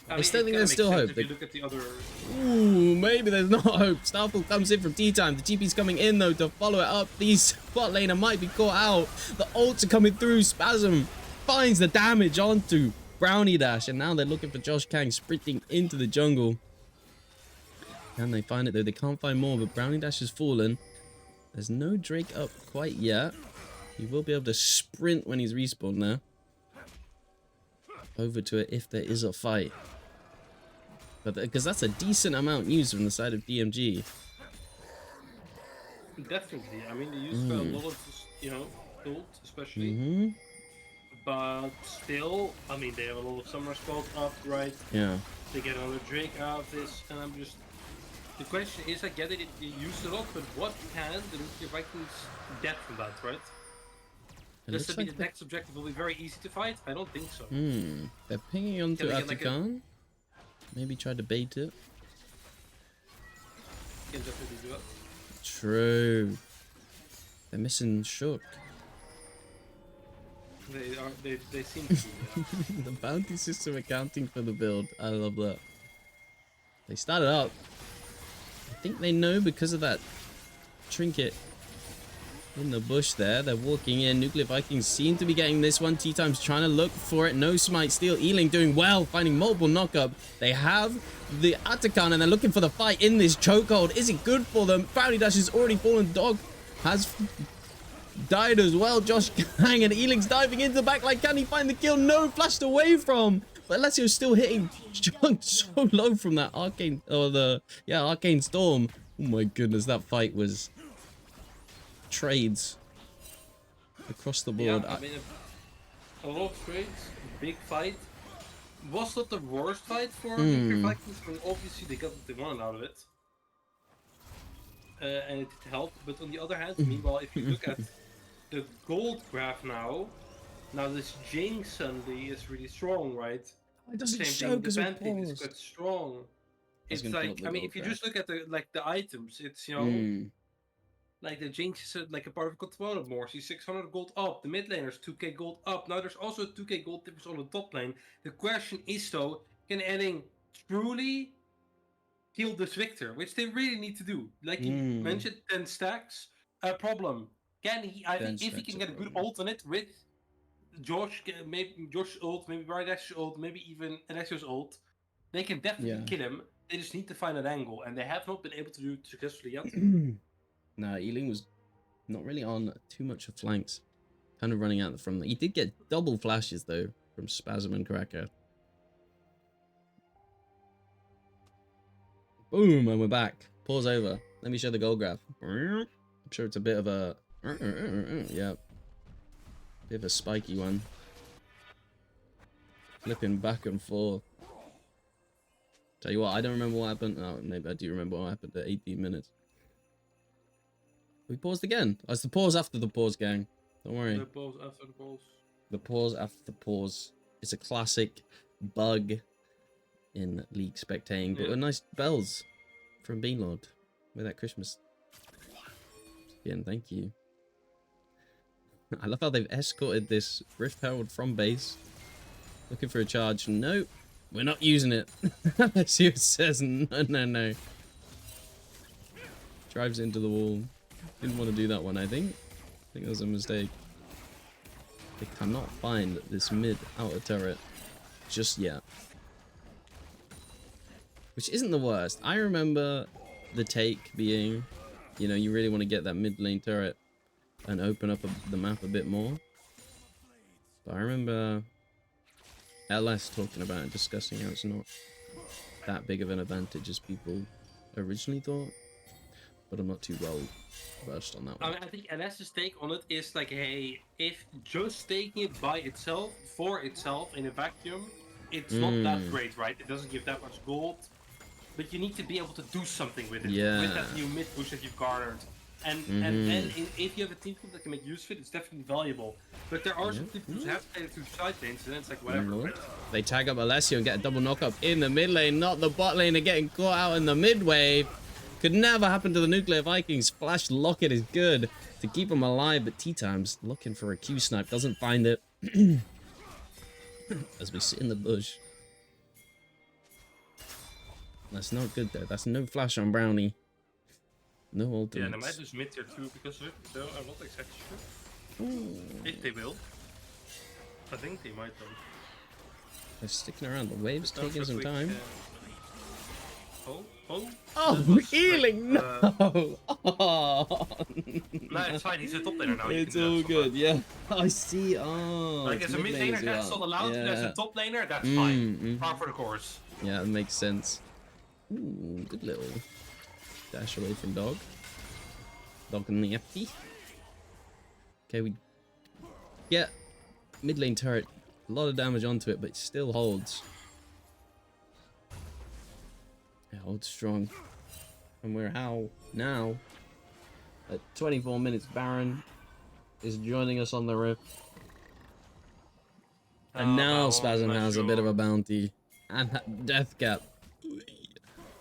I still think there's still hope. If you look at the other... Ooh, maybe there's not hope. Starfall comes in from T-Time. The TP's coming in, though, to follow it up. The spot laner might be caught out. The ults are coming through. Spasm finds the damage onto Brownie Dash. And now they're looking for Josh Kang sprinting into the jungle. Can they find it, though? They can't find more, but Brownie Dash has fallen. There's no Drake up quite yet. He will be able to sprint when he's respawned there. Over to it if there is a fight. But because that's a decent amount used from the side of DMG. Definitely. I mean, they use a lot of, you know, ult especially. But still, I mean, they have a lot of summer spells up, right? Yeah. They get another Drake out of this, and I'm just... The question is, I get it, they use a lot, but what can the Nuclear Vikings get from that, right? Does that mean the next objective will be very easy to fight? I don't think so. They're pinging onto Atakan. Maybe try to bait it. Can definitely do that. True. They're missing Shook. They seem to be, yeah. The bounty system accounting for the build. I love that. They started up. I think they know because of that trinket in the bush there. They're walking in. Nuclear Vikings seem to be getting this one. T-Time's trying to look for it. No smite steal. Ealing doing well, finding multiple knockup. They have the Atakan and they're looking for the fight in this chokehold. Is it good for them? Brownie Dash has already fallen. Dog has died as well. Josh Kang and Eling's diving into the backline. Can he find the kill? No, flashed away from. But Alessio's still hitting Chunk so low from that arcane, or the, arcane storm. Oh my goodness, that fight was trades across the board. Yeah, I mean, a lot of trades, big fight. Was not the worst fight for Nuclear Vikings, but obviously they got what they wanted out of it. And it did help, but on the other hand, meanwhile, if you look at the gold graph now this Jinx suddenly is really strong, right? It doesn't Same show thing, because the of Pantheon is pause. quite strong. It's like, I mean, if you just look at the items, it's, you know, like the Jinx is like a part of control more. She's 600 gold up. The mid laner's 2k gold up. Now there's also a 2k gold difference on the top lane. The question is though, can adding truly kill this Victor, which they really need to do. Like you mentioned, 10 stacks, a problem. Can he? I think if he can get a good ult on it with Josh, maybe Josh's ult, maybe Brydash's ult, maybe even Alexio's ult, they can definitely kill him. They just need to find an angle, and they have not been able to do it successfully yet. Nah, Ealing was not really on too much of flanks. Kind of running out from. He did get double flashes though from Spasm and Cracker. Boom, and we're back. Pause over. Let me show the goal graph. I'm sure it's a bit of a yeah, bit of a spiky one. Flipping back and forth. Tell you what, I don't remember what happened. Oh, maybe I do remember what happened at 18 minutes. We paused again. Oh, it's the pause after the pause, gang. Don't worry. The pause after the pause. The pause after the pause. It's a classic bug in League spectating, but with nice bells from Beanlord with that Christmas. Again, thank you. I love how they've escorted this Rift Herald from base. Looking for a charge. Nope. We're not using it. See what it says. No. Drives into the wall. Didn't want to do that one, I think. I think that was a mistake. They cannot find this mid outer turret just yet. Which isn't the worst. I remember the take being, you know, you really want to get that mid lane turret and open up the map a bit more. But I remember LS talking about it, discussing how it's not that big of an advantage as people originally thought. But I'm not too well versed on that one. I think LS's take on it is like, hey, if just taking it by itself, for itself, in a vacuum, it's not that great, right? It doesn't give that much gold. But you need to be able to do something with it. Yeah. With that new mid push that you've garnered. And then if you have a team that can make use of it, it's definitely valuable. But there are some people who have to play it through side lanes, and then it's like whatever. Right? They tag up Alessio and get a double knock-up in the mid lane, not the bot lane, and getting caught out in the mid wave. Could never happen to the Nuclear Vikings. Flash Locket is good to keep them alive, but T-Time's looking for a Q snipe, doesn't find it. As we sit in the bush. That's not good though. That's no flash on Brownie. No ultimates. Yeah, and they might lose mid tier too because of it, so I'm not exactly sure. If they will. I think they might though. They're sticking around. The wave's taking some time. Oh, healing! No! Oh. No, it's fine. He's a top laner now. It's all good, yeah. I see. Oh, like as a mid laner, that's not allowed. Yeah. As a top laner, that's fine. Par for the course. Yeah, that makes sense. Ooh, good little dash away from Dog. Dog in the FP. Okay, we get mid lane turret. A lot of damage onto it, but it still holds. It holds strong. And we're now at 24 minutes. Baron is joining us on the rift. And now Spasm has a bit of a bounty. And that death cap.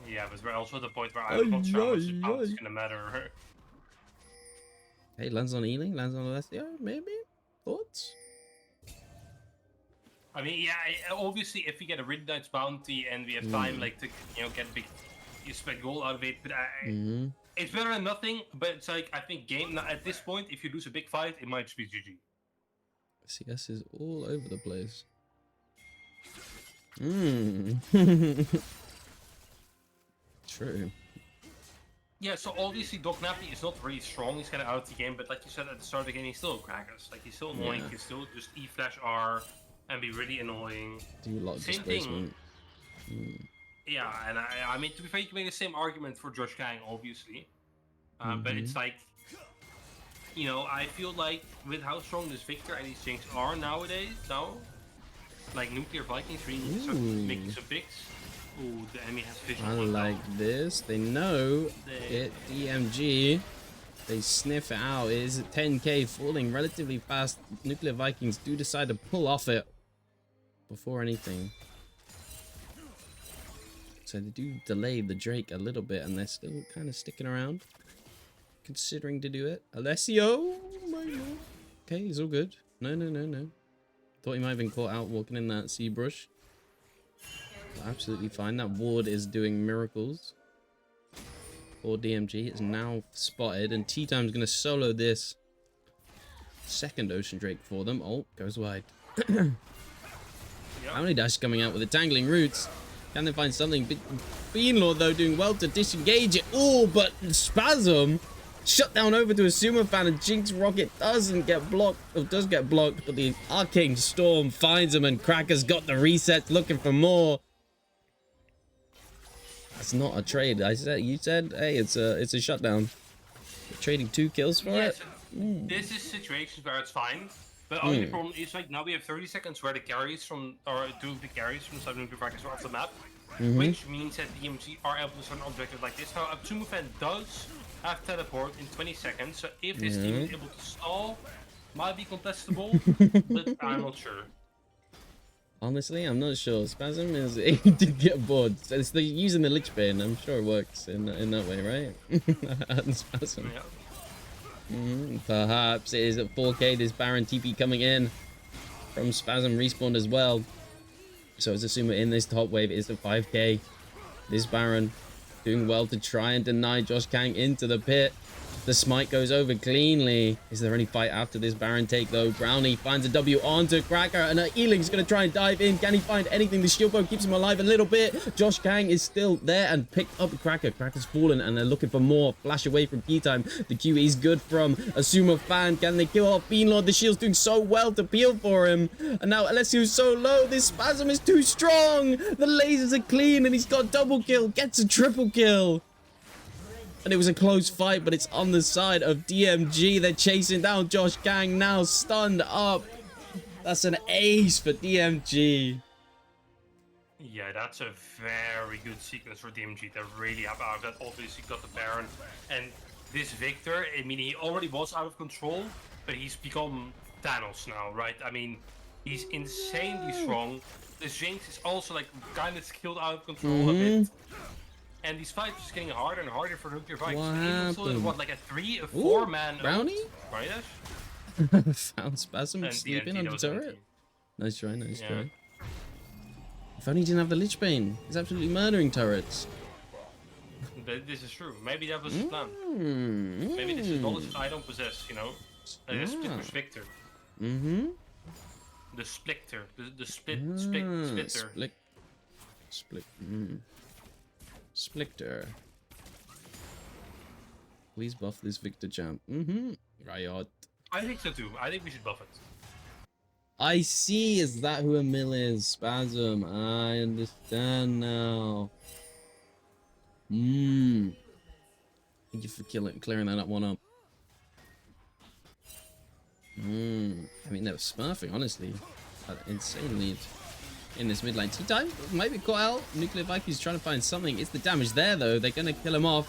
Yeah, but we're also at the point where I'm not sure how much the bounty is gonna matter. Hey, lands on healing, lands on Alessio, maybe? Thoughts? I mean, yeah, obviously if we get a really nice bounty and we have time like to, you know, get big, you spend gold out of it, but it's better than nothing. But it's like, I think at this point, if you lose a big fight, it might just be GG. CS is all over the place. True. Yeah, so obviously Doc Nappy is not really strong, he's kind of out of the game, but like you said at the start of the game, he's still crackers. Like, he's still annoying, he can still just E-flash R and be really annoying. Do a lot of same displacement. Thing. Yeah, and I mean, to be fair, you can make the same argument for Josh Kang, obviously. But it's like, you know, I feel like with how strong this Victor and these things are nowadays, like Nuclear Vikings really need to start making some picks. Ooh, the enemy has vision. I like this. They know it. DMG. They sniff it out. It is 10k falling relatively fast. Nuclear Vikings do decide to pull off it before anything. So they do delay the Drake a little bit, and they're still kind of sticking around, considering to do it. Alessio, my lord. Okay, he's all good. No. Thought he might have been caught out walking in that sea brush. Absolutely fine. That ward is doing miracles. Poor DMG is now spotted, and T-Time's going to solo this second Ocean Drake for them. Oh, goes wide. How many dashes coming out with the tangling roots? Can they find something? Beanlord, though, doing well to disengage it. Oh, but Spasm shut down over to a Sumo fan, and Jinx Rocket doesn't get blocked, or does get blocked, but the Arcane Storm finds him, and Cracker's got the resets looking for more. That's not a trade. You said, hey, it's a shutdown. You're trading 2 kills for it. So this is situations where it's fine. But only problem is like now we have 30 seconds where the carries from, or 2 of the carries from Cyber Nuclear Vikings are off the map, which means that DMG are able to start an objective like this. Now, Absumu fan does have teleport in 20 seconds, so if this team is able to stall, might be contestable, but I'm not sure. Honestly, I'm not sure. Spasm is able to get bored. So it's using the Lich Bane. I'm sure it works in that way, right? Spasm. Yeah. Perhaps it is at 4k. This Baron TP coming in from Spasm respawned as well. So it's assuming in this top wave is at 5k. This Baron doing well to try and deny Josh Kang into the pit. The smite goes over cleanly. Is there any fight after this Baron take though? Brownie finds a W onto Cracker and Eling's going to try and dive in. Can he find anything? The shield bow keeps him alive a little bit. Josh Kang is still there and picked up Cracker. Cracker's fallen and they're looking for more. Flash away from P time. The QE is good from Asuma fan. Can they kill off Beanlord? The shield's doing so well to peel for him. And now Alessio's so low. This Spasm is too strong. The lasers are clean and he's got double kill. Gets a triple kill. And it was a close fight, but it's on the side of DMG. They're chasing down Josh Kang, now stunned up. That's an ace for DMG. Yeah, that's a very good sequence for DMG. They're really happy out of that. Obviously got the Baron. And this Victor, I mean, he already was out of control, but he's become Thanos now, right? I mean, he's insanely strong. The Jinx is also like kind of skilled out of control a bit. And these fights are just getting harder and harder for Nuclear Vikings. What, like a 3, a 4-man Brownie? Right? Found Spasm and sleeping DNT, on the turret. Nice try, nice yeah. try. If only he didn't have the Lich Bane. He's absolutely murdering turrets. But this is true. Maybe that was his plan. Maybe this is knowledge that I don't possess, you know? The split push Victor. The Splitter. The splitter. Splitter. Please buff this Victor champ. Riot. I think so too. I think we should buff it. I see. Is that who Emil is? Spasm. I understand now. Thank you for clearing that one up. I mean, they were smurfing, honestly. Insane lead in this mid lane. Tea time might be caught out. Nuclear Vikings trying to find something. It's the damage there, though. They're going to kill him off.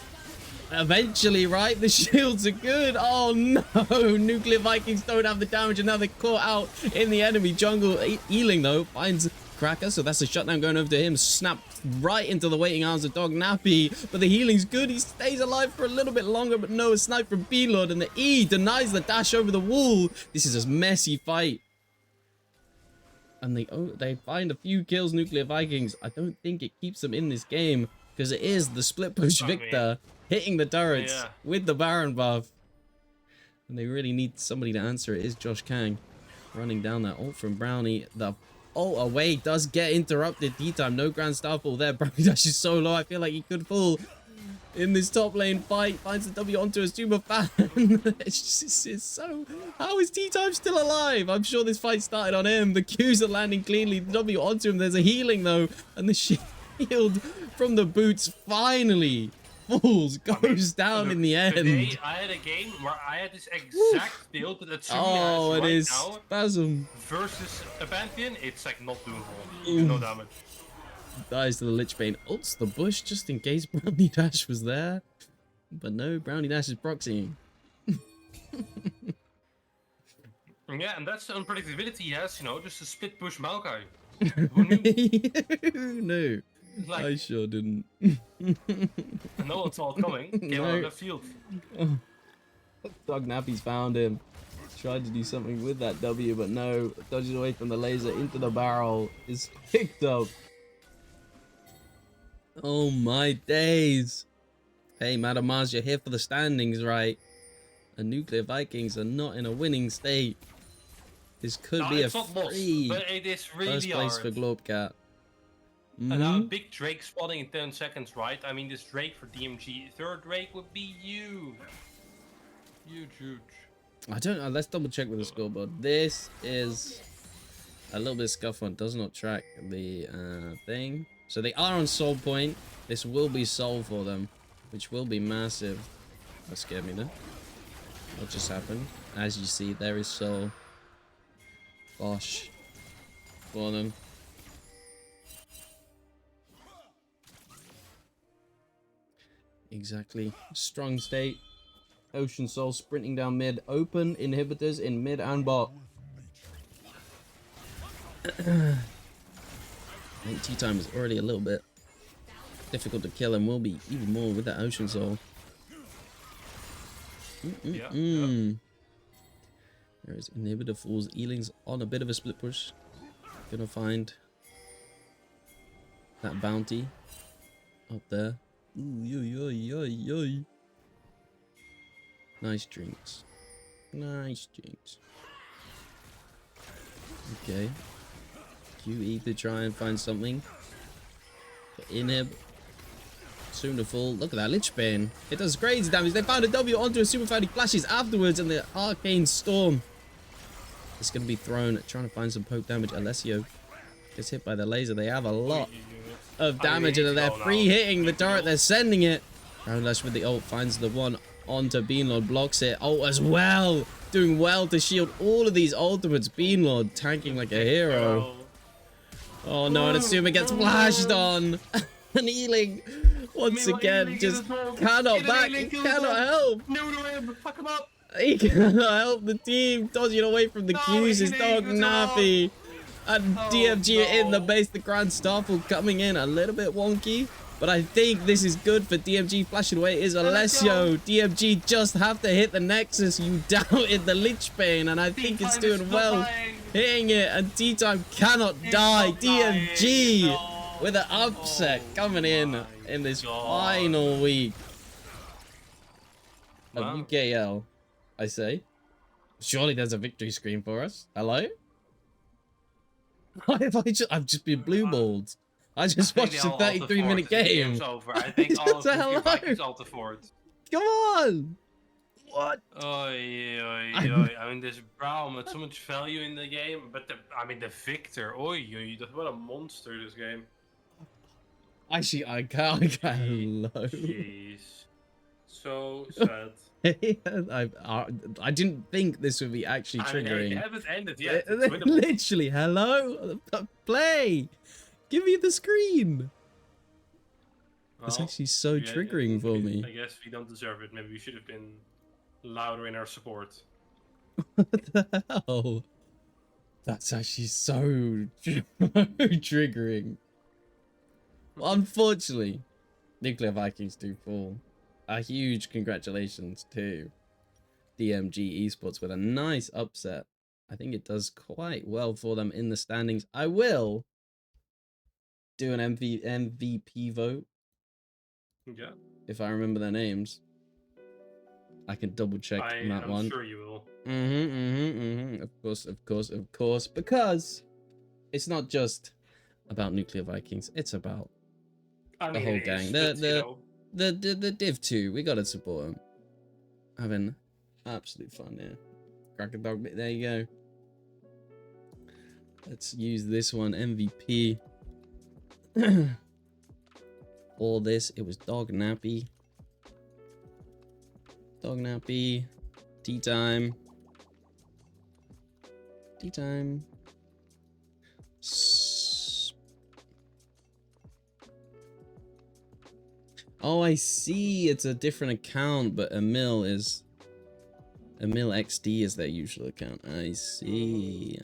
Eventually, right? The shields are good. Oh, no. Nuclear Vikings don't have the damage, and now they're caught out in the enemy jungle. Ealing, though, finds Cracker, so that's a shutdown going over to him. Snapped right into the waiting arms of Dog Nappy, but the healing's good. He stays alive for a little bit longer, but no, a snipe from B-Lord, and the E denies the dash over the wall. This is a messy fight. And they find a few kills, Nuclear Vikings. I don't think it keeps them in this game, because it is the split push Victor hitting the turrets with the Baron buff. And they really need somebody to answer. It is Josh Kang running down that ult from Brownie. The ult away does get interrupted. D-time, no Grand Starfall there. Brownie Dash is so low, I feel like he could fall in this top lane fight. Finds the W onto a super fan. it's so... How is T-time still alive? I'm sure this fight started on him. The Qs are landing cleanly. The W onto him. There's a healing though. And the shield from the boots finally falls, goes down in the end. Today I had a game where I had this exact build that Tsumi has it is now Spasm versus a Pantheon. It's like not doable. No damage. Dies to the Lich Bane. Ults the bush just in case Brownie Dash was there. But no, Brownie Dash is proxying. Yeah, and that's the unpredictability he has, you know, just a split push Maokai. Who knew? Like, I sure didn't. No one saw it coming. Came out of the field. Dog Nappy's found him. Tried to do something with that W, but no. Dodges away from the laser into the barrel. Is picked up. Oh my days. Hey, Madam Mars, you're here for the standings, right? The Nuclear Vikings are not in a winning state. This could be a free but it is really first place hard. for Globcat. And now a big Drake spawning in 10 seconds, right? I mean, this Drake for DMG, third Drake would be huge. Huge. I don't know. Let's double check with the scoreboard. This is a little bit scuffed. Does not track the thing. So they are on soul point. This will be soul for them, which will be massive. That scared me though. What just happened? As you see, there is soul. Bosh. Go on then. Exactly. Strong state. Ocean Soul sprinting down mid. Open inhibitors in mid and bot. I think tea time is already a little bit difficult to kill and will be even more with that Ocean Soul. Yeah. There is inhibitor falls. Ealing's on a bit of a split push. Gonna find that bounty up there. Ooh, yo, yo, yo, yo. Nice drinks. Nice drinks. Okay. QE to try and find something. But inhib. Soon to fall. Look at that Lich Bane. It does crazy damage. They found a W onto a super fight. He flashes afterwards and the Arcane Storm. It's going to be thrown. Trying to find some poke damage. Alessio gets hit by the laser. They have a lot of damage and they're free hitting the turret. They're sending it. Roundlash with the ult finds the one onto Beanlord. Blocks it. Ult as well. Doing well to shield all of these ultimates. Beanlord tanking like a hero. Oh no, and Asuma gets flashed on. And Ealing once again just cannot back. He cannot help. Fuck him up. He cannot help the team. Dodging away from the Qs is Dog Nappy. And DMG in the base. The Grand Starfall coming in a little bit wonky. But I think this is good for DMG. Flashing away is Alessio. DMG just have to hit the Nexus. You doubted the Lich Bane. And I think it's doing well. Hitting it. And T-Time cannot die. DMG with an upset coming in this final week of UKL. I say. Surely there's a victory screen for us. Hello? I've just been blue balled. I just watched a 33-minute game. Over. I think all of the Vikings ult forward. Come on! What? I mean, there's Braum with so much value in the game, but the Victor, what a monster this game. Actually, I can't low. Jeez. So sad. I didn't think this would be actually triggering. It haven't ended yet. Literally, hello? Play! Give me the screen! Well, it's actually so triggering for me. I guess we don't deserve it. Maybe we should have been louder in our support. What the hell? That's actually so triggering. Well, unfortunately, Nuclear Vikings do fall. A huge congratulations to DMG Esports with a nice upset. I think it does quite well for them in the standings. I will do an MVP vote. Yeah. If I remember their names. I can double check on that one. I'm sure you will. Of course. Because it's not just about Nuclear Vikings. It's about the whole gang. The Div 2, we gotta support them. Having absolute fun here. Crack a dog bit, there you go. Let's use this one, MVP. For this, it was Dog Nappy. Dog Nappy. Tea time. Tea time. Oh, I see. It's a different account, but Emil XD is their usual account. I see.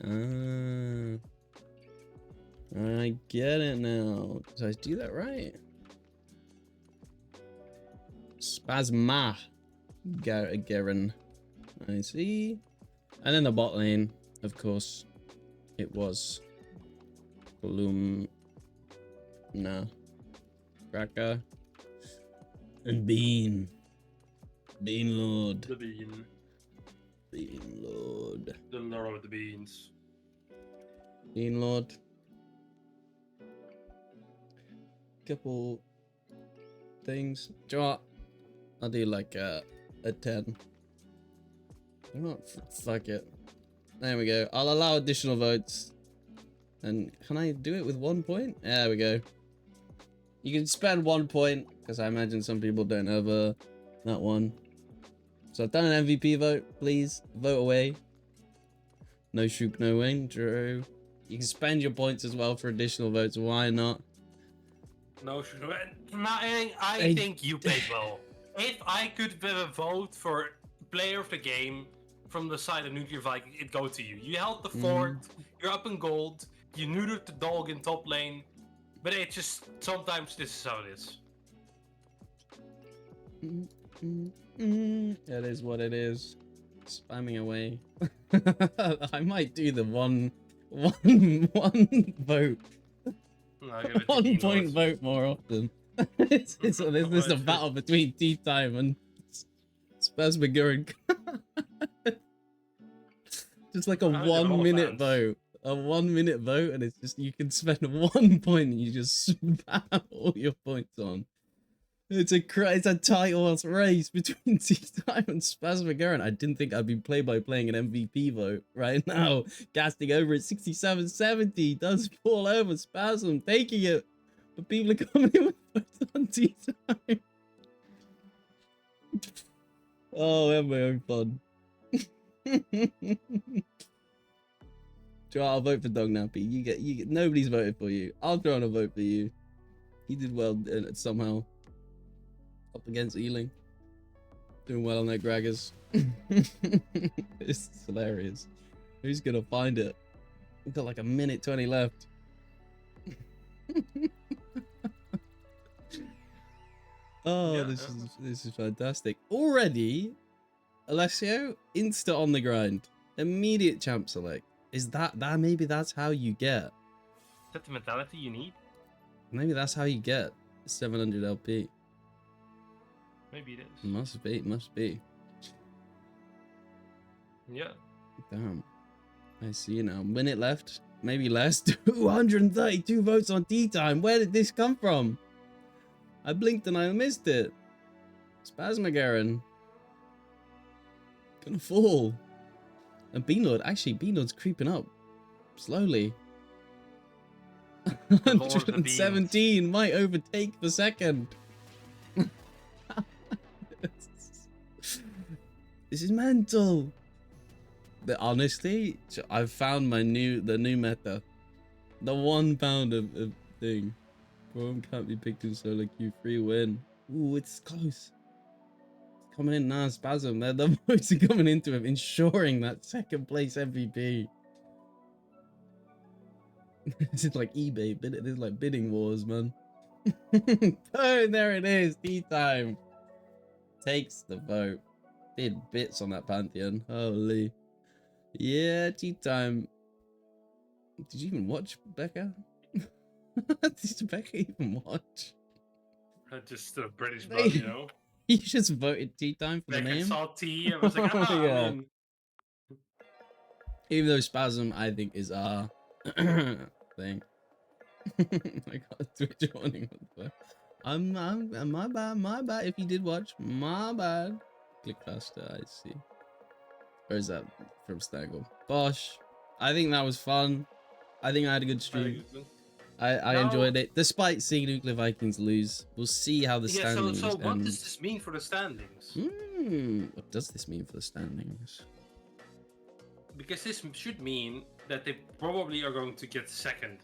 I get it now. Did I do that right? Spasma. Garen. I see. And then the bot lane, of course, it was Gloom. Nah. Cracker. And Bean. Bean Lord. The Bean. Bean Lord. The Lord of the Beans. Bean Lord. Couple things. Do you know what? I'll do like a 10. You know what? Fuck it. There we go. I'll allow additional votes. And can I do it with 1 point? There we go. You can spend 1 point, because I imagine some people don't have that one. So I've done an MVP vote. Please vote away. No Shuk, no win. Drew. You can spend your points as well for additional votes. Why not? No, I think you played well. If I could vote for player of the game from the side of Nuclear Viking, it'd go to you. You held the fort, you're up in gold, you neutered the dog in top lane, but it just, sometimes this is how it is. It is what it is. Spamming away. I might do the one vote. No, 1 point vote more often. This is a battle between Tea Time and Spasmagurin. Just like a 1 minute vote. A 1 minute vote, and it's just you can spend 1 point and you just spam all your points on. It's a title race between Tea Time and Spasmagurin. I didn't think I'd be playing an MVP vote right now. Casting over at 67-70. Does fall over Spasm, taking it. But people are coming in with votes on Tea Time. Oh, I have my own fun. I'll vote for Dog Nappy. You get. Nobody's voted for you. I'll throw in a vote for you. He did well somehow. Up against Ealing. Doing well on that Graggers. It's hilarious. Who's gonna find it? We've got like 1:20 left. Oh, yeah, this is fantastic. Already, Alessio, insta on the grind. Immediate champ select. Is that maybe that's how you get? Is that the mentality you need? Maybe that's how you get 700 LP. Maybe it is. Must be. Yeah. Damn. I see now. Minute left. Maybe less. 232 votes on Tea Time. Where did this come from? I blinked and I missed it. Spasmagurin. Gonna fall. And Beanlord. Actually, Beanlord's creeping up. Slowly. 117 might overtake the second. This is mental. But honestly, I've found the new meta. The 1 pound of thing. Bro, can't be picked in solo queue. Free win. Ooh, it's close. It's coming in now, Spasm. The votes are coming into him, ensuring that second place MVP. This is like eBay. This is like bidding wars, man. Oh, there it is. Tea Time takes the vote. Did bits on that Pantheon. Holy. Yeah, Tea Time. Did you even watch, Becca? Did Becca even watch? Just a British bug, you know? You just voted Tea Time for Becca the name? saw tea and was like, ah, yeah. Even though Spasm, I think, is our thing. I got Twitch warning. My bad. If you did watch, my bad. Click faster, I see. Or is that from Snaggle? Bosh. I think that was fun. I think I had a good stream. I enjoyed it, despite seeing Nuclear Vikings lose. We'll see how the standings so what does this mean for the standings? What does this mean for the standings? Because this should mean that they probably are going to get second.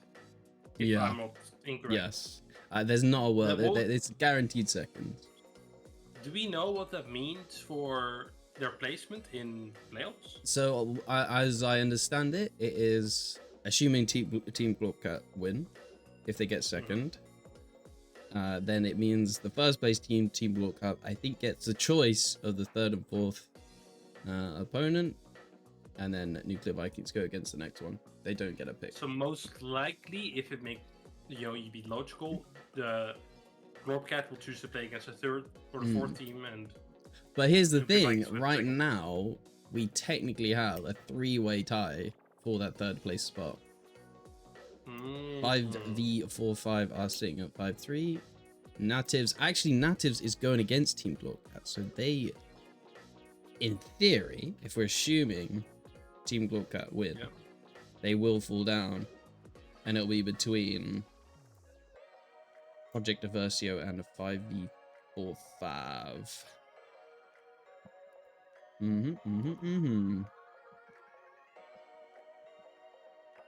If Yeah. I'm not incorrect. Yes. There's not a word. It's guaranteed second. Do we know what that means for their placement in playoffs? So, as I understand it, it is assuming Team Glorpcat win. If they get second, then it means the first place team, Team Glorpcat, I think gets a choice of the third and fourth opponent, and then Nuclear Vikings go against the next one. They don't get a pick. So most likely, if it makes you be logical, the Glorpcat will choose to play against the third or the fourth team, and. But here's the thing: right now, we technically have a 3-way tie for that third place spot. 5v45 are sitting at 5-3. Natives is going against Team Glorpcat, so they, in theory, if we're assuming Team Glorpcat win, they will fall down, and it'll be between Project Aversio and a 5v45.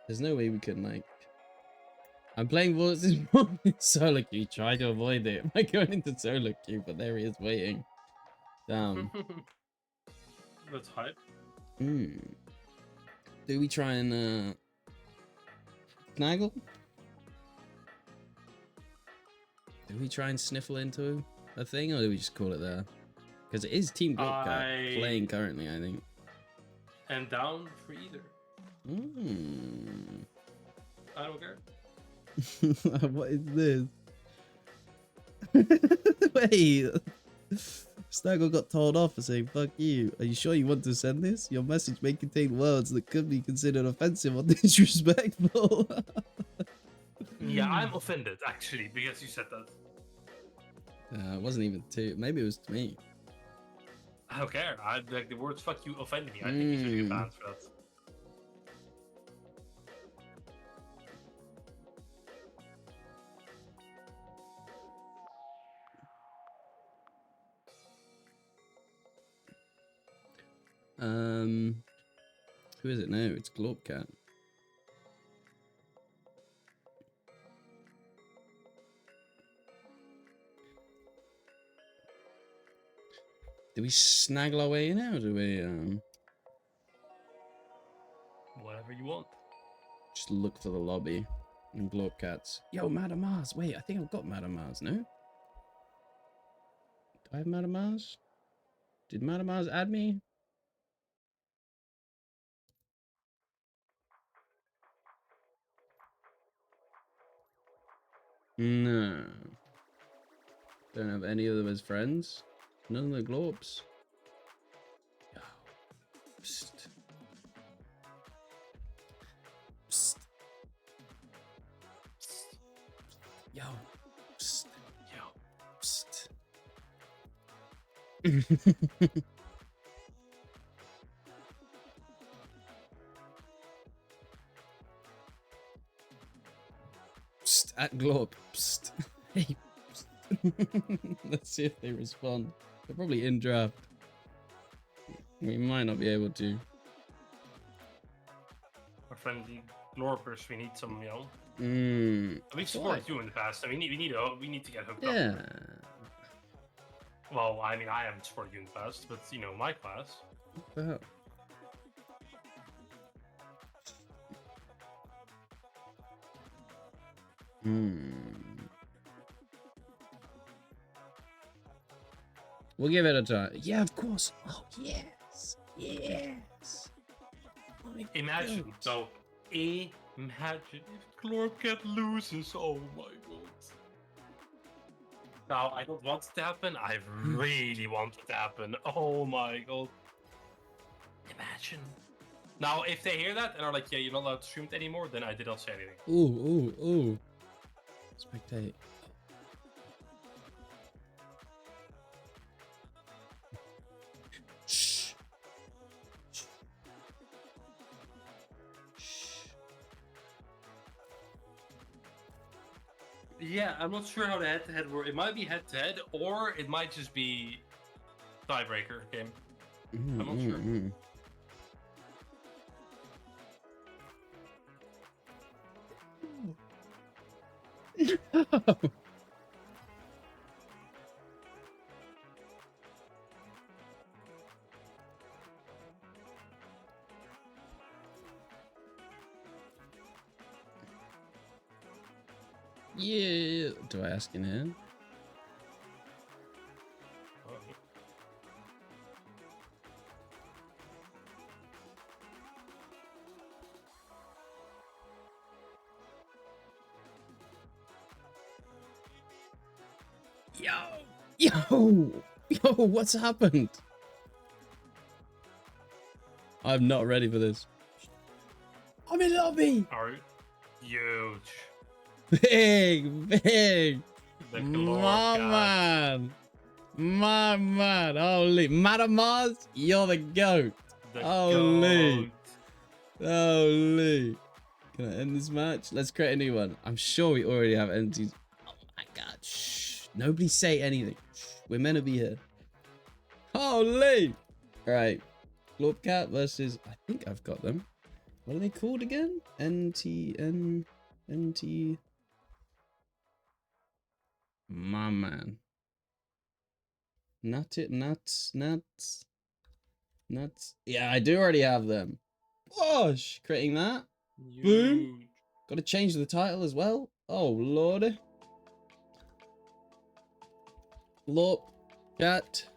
There's no way we can like. I'm playing versus solo queue. Try to avoid it. Am I going into solo queue? But there he is waiting. Damn. That's hype. Do we try and snaggle? Do we try and sniffle into a thing, or do we just call it there? Because it is Team Glopcat playing currently, I think. And down for either. I don't care. What is this? Wait. Snaggle got told off for saying "fuck you." Are you sure you want to send this? Your message may contain words that could be considered offensive or disrespectful. Yeah, I'm offended actually because you said that. It wasn't even to. Maybe it was to me. I don't care. Like the words "fuck you" offended me. I think you should get banned for that. Who is it now? It's Glopcat. Do we snaggle our way in, or do we Whatever you want. just look for the lobby and Glopcats? Yo, Madam Mars. Wait, I think I've got Madam Mars. No? Do I have Madam Mars? Did Madam Mars add me? No. Don't have any of them as friends. None of the Glorps. Yo. Psst. Psst. Yo. Psst. Yo. Psst. Psst. At Glorp. Psst. Hey. Psst. Let's see if they respond. They're probably in draft. We might not be able to. Our friendly Glorpers, we need some, you know. We've Why? supported you in the past, and we need to get hooked up. Yeah. Well, I mean, I haven't supported you in the past, but you know, my class. What the hell? We'll give it a try. Yeah, of course. Oh, yes. Yes. My Imagine, God. so, imagine if Glorpcat loses. Oh my god. Now, I don't want it to happen. I really want it to happen. Oh my god. Imagine. Now, if they hear that and are like, yeah, you're not allowed to stream it anymore, then I didn't say anything. Ooh, ooh, ooh. Spectate. Shh. Shh. Shh. Yeah, I'm not sure how the head-to-head works. It might be head-to-head, or it might just be tiebreaker game. I'm not sure. No. Yeah. Do I ask in here? Yo, what's happened? I'm not ready for this. I'm in lobby. Are huge. Big. The My man. Holy. Madam Mars, you're the GOAT. Holy. Can I end this match? Let's create a new one. I'm sure we already have entities. Oh my god. Shh. Nobody say anything. Shh. We're meant to be here. Holy. Alright. Glopcat versus... I think I've got them. What are they called again? NTN. NT. My man. Nuts. Yeah, I do already have them. Gosh, creating that. Boom. Got to change the title as well. Oh, lordy. Lop Cat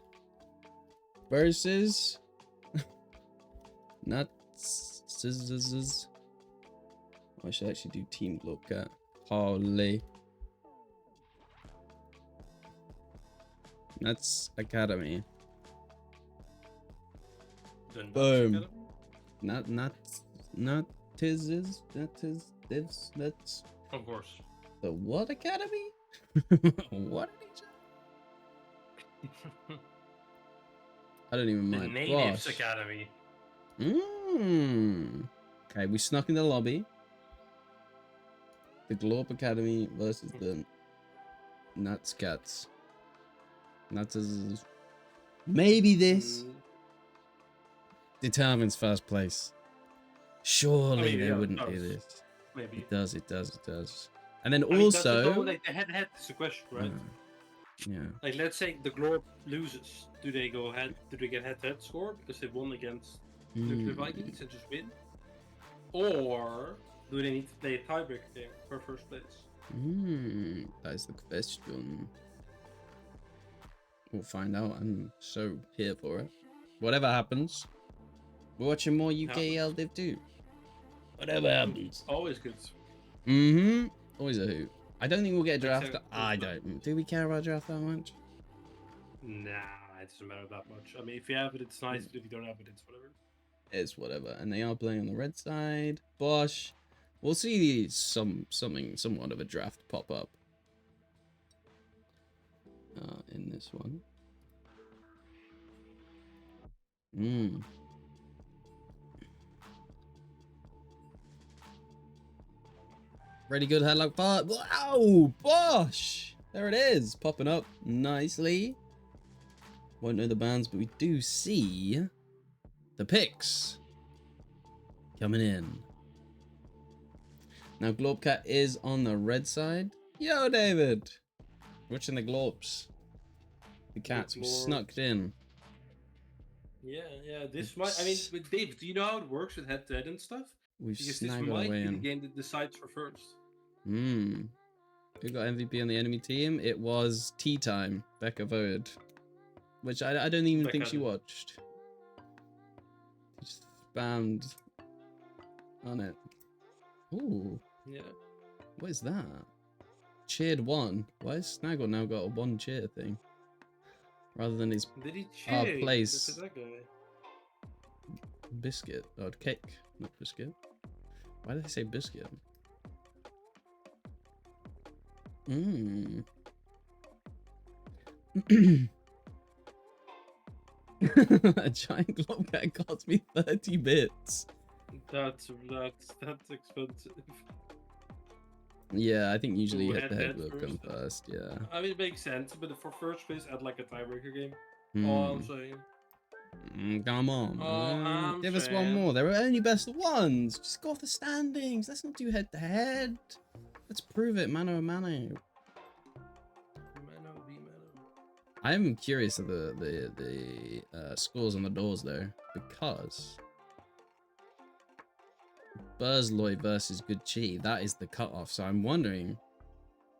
versus Nuts. I should actually do Team Lop Cat. Holy. Nuts Academy. Boom. Nuts. Of course. The what academy? What? I don't even mind. The Natives Academy. Okay, we snuck in the lobby. The Glorp Academy versus the Nuts Cats. Nuts is... Maybe this determines first place. Surely they wouldn't do this. Maybe. It does. And then also... like the head-to-head is the question, right? Yeah. Like, let's say the Glorp loses. Do they go ahead? Do they get head-to-head score because they won against the Vikings and just win? Or do they need to play a tiebreaker game for first place? That is the question. We'll find out. I'm so here for it. Whatever happens, we're watching more UKEL Div 2. Whatever happens. Always good. Always a hoot. I don't think we'll get a draft. I don't. Do we care about draft that much? Nah, it doesn't matter that much. I mean, if you have it, it's nice. If you don't have it, it's whatever. It's whatever. And they are playing on the red side. Bosh. We'll see somewhat of a draft pop up. In this one. Pretty good headlock part. Wow, Bosh! There it is, popping up nicely. Won't know the bands, but we do see the picks coming in. Now, Globcat is on the red side. Yo, David! Watching the Globs. The cats were snuck in. Yeah. This might. I mean, with Dave, do you know how it works with head-to-head and stuff? We've Because snagged this our might way be the in. game that decides for first. Who got MVP on the enemy team? It was Tea Time. Becca voted. Which I don't even think she watched. She just spammed on it. Ooh. Yeah. What is that? Cheered one. Why has Snaggle now got a one cheer thing? Rather than his place. That guy. Biscuit. Oh, cake. Not biscuit. Why did they say biscuit? A giant globcat cost me 30 bits. That's expensive. Yeah, I think usually head-to-head will come first, yeah. I mean, it makes sense, but for first place, add like a tiebreaker game. All I'm saying. Come on. Give us one more. They're only best of ones. Just go off the standings. Let's not do head-to-head. Let's prove it, mano a mano. I'm curious of the scores on the doors though, because Burzloy versus Good Chi, that is the cutoff. So I'm wondering,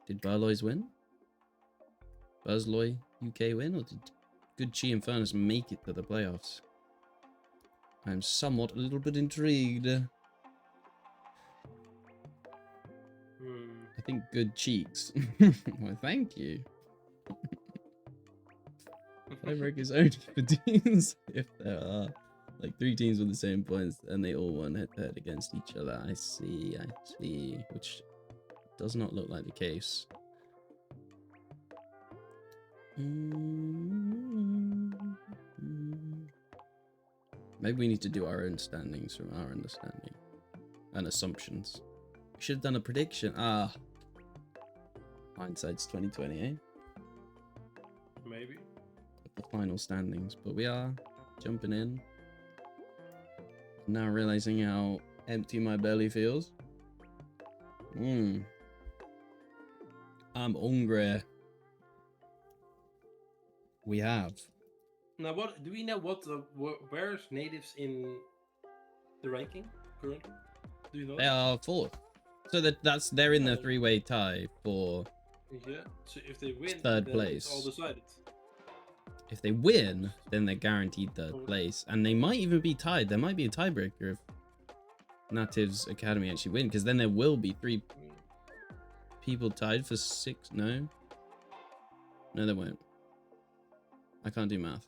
did Burloys win? Burzloy UK win, or did Good Chi and Furnace make it to the playoffs? I'm somewhat a little bit intrigued. I think Good Cheeks. Well, thank you. Tiebreak is only for teams if there are like 3 teams with the same points and they all won head-to-head against each other. I see. Which does not look like the case. Maybe we need to do our own standings from our understanding and assumptions. We should have done a prediction. Hindsight's 2020, eh? Maybe. The final standings, but we are jumping in now, realizing how empty my belly feels. I'm hungry. We have. Now, what do we know? Where's natives in the ranking currently? Do you know? They are 4th. So they're in the 3-way tie for. Yeah. So if they win, 3rd then place. it's all decided. If they win, then they're guaranteed 3rd place, and they might even be tied. There might be a tiebreaker if Natives Academy actually win, because then there will be 3 people tied for 6. No, there won't. I can't do math.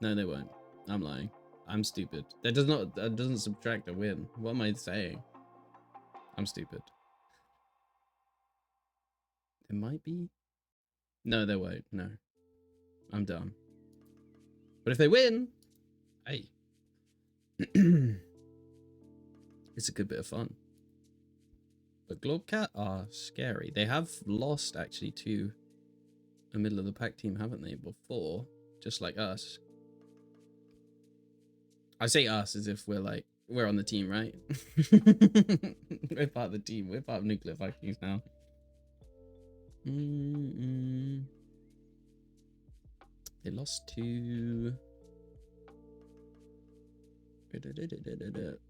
No, they won't. I'm lying. I'm stupid. That doesn't subtract a win. What am I saying? I'm stupid. There might be. No, there won't. No. I'm done. But if they win, hey. It's a good bit of fun. But Globcat are scary. They have lost, actually, to a middle-of-the-pack team, haven't they, before? Just like us. I say us as if we're on the team, right? We're part of the team. We're part of Nuclear Vikings now. They lost to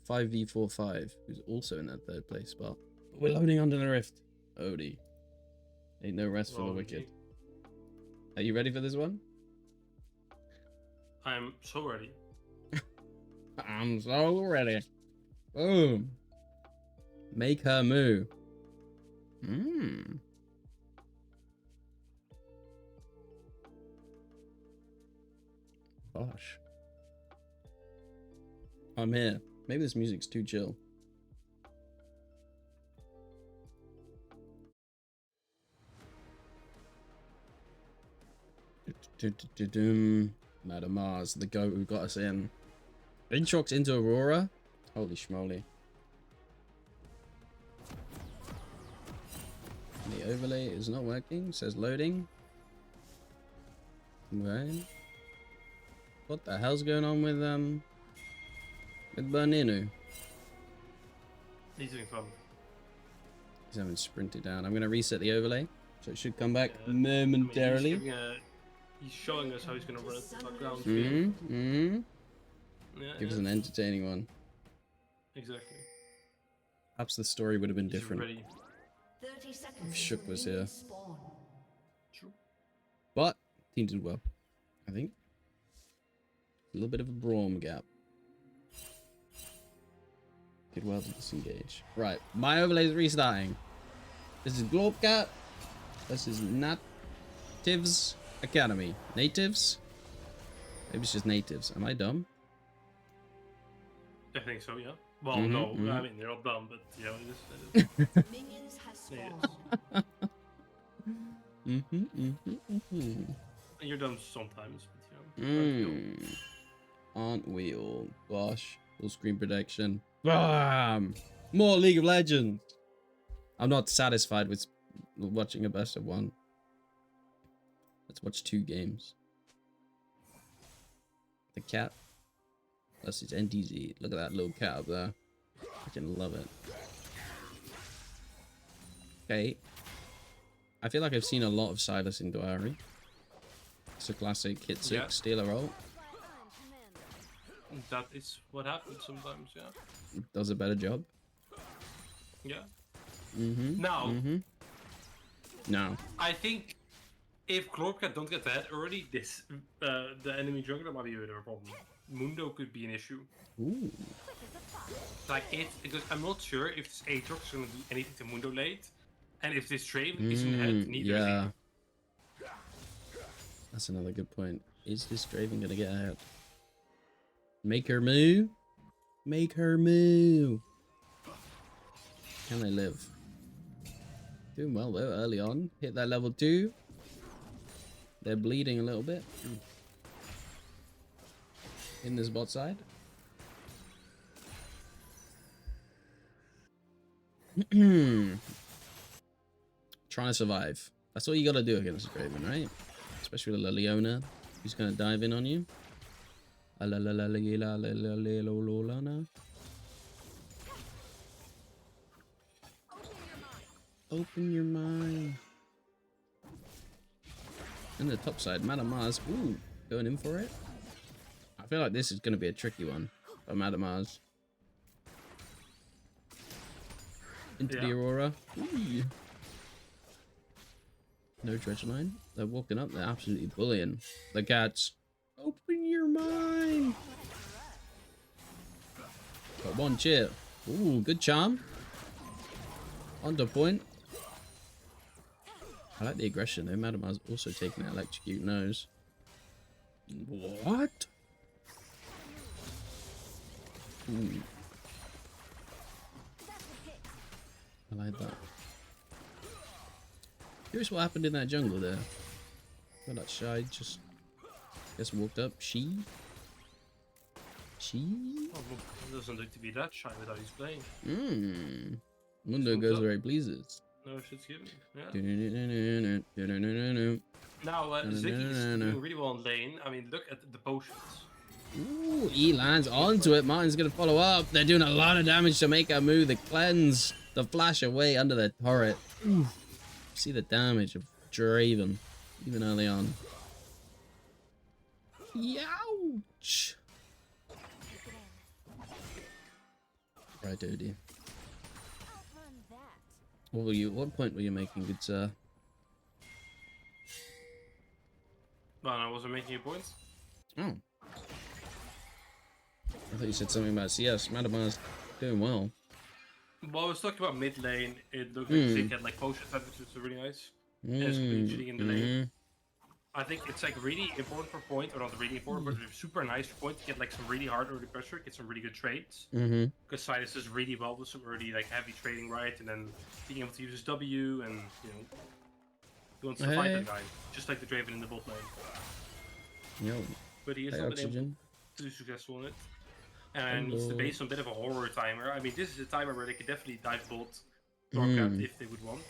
5v45, who's also in that 3rd place spot. We're loading under the rift. Odie. Ain't no rest for the wicked. Are you ready for this one? I'm so ready. I'm so ready. Boom. Make her moo. Gosh. I'm here. Maybe this music's too chill. Madam Mars, the goat who got us in. Introx into Aurora? Holy schmoly. The overlay is not working. Says loading. Right. What the hell's going on with Berninu? He's doing fun. He's having sprinted down. I'm gonna reset the overlay, so it should come back momentarily. I mean, he's showing us how he's gonna run it around. Give us an entertaining one. Exactly. Perhaps the story would have been different. Ready. If Shook was here. True. But team did well, I think. A little bit of a Braum gap. Did well to disengage. Right, my overlay is restarting. This is Globcat. This is Natives Academy. Natives? Maybe it's just natives. Am I dumb? I think so, yeah. Well, no, I mean, they're all dumb, but yeah, it is. Minions has spawned. You're dumb sometimes, but you know. Aren't we all? Gosh. Full screen protection. Bam! More League of Legends. I'm not satisfied with watching a best of 1. Let's watch 2 games. The cat. That's his NDZ. Look at that little cat up there. I can love it. Okay. I feel like I've seen a lot of Silas in Dwari. It's a classic hit 6 stealer roll. That is what happens sometimes, yeah. Does a better job. Yeah. Now, No. I think if Globcat don't get that early, this the enemy jungler might be a bit of a problem. Mundo could be an issue. Ooh. Like because I'm not sure if this Aatrox is gonna do anything to Mundo late, and if this Draven isn't ahead, neither is he. That's another good point. Is this Draven gonna get ahead? Make her moo. Make her moo. Can they live? Doing well though, early on. Hit that level 2. They're bleeding a little bit. In this bot side. Trying to survive. That's all you gotta do against Draven, right? Especially with Leona, who's gonna dive in on you. Open your mind. And the top side, Madame Mars. Ooh, going in for it. I feel like this is going to be a tricky one for Madame Mars. Into the Aurora. Ooh. No dredge line. They're walking up. They're absolutely bullying the cats. Open your mind. Got one chip. Ooh, good charm. Under point. I like the aggression though. Madame Mars also taking that electrocute nose. What? Ooh. I like that. Curious what happened in that jungle there. Well, that shy just walked up. She? Oh, it doesn't look to be that shy without he's playing. Mundo goes where he pleases. No shit's given. Yeah. Now, Ziggy's doing really well in lane. I mean, look at the potions. Ooh, he lands onto it. Martin's going to follow up. They're doing a lot of damage to make a move. The cleanse, the flash away under the turret. Ooh. See the damage of Draven, even early on. Youch! Right, dude. What point were you making, good sir? Well, I wasn't making a point. Oh. I thought you said something about CS. Madame Mars doing well. Well, I was talking about mid lane. It looked like Zig had like potion effects, which was really nice. And it's completely in the lane. I think it's like really important for point, or not really important, but it's super nice for point to get like some really hard early pressure, get some really good trades. Because Sidus does really well with some early like heavy trading, right? And then being able to use his W, and you know, he wants to fight that guy, just like the Draven in the bot lane. Yo. But he is not been able to be successful in it. And needs to base on a bit of a horror timer. I mean, this is a timer where they could definitely dive bot or cap if they would want.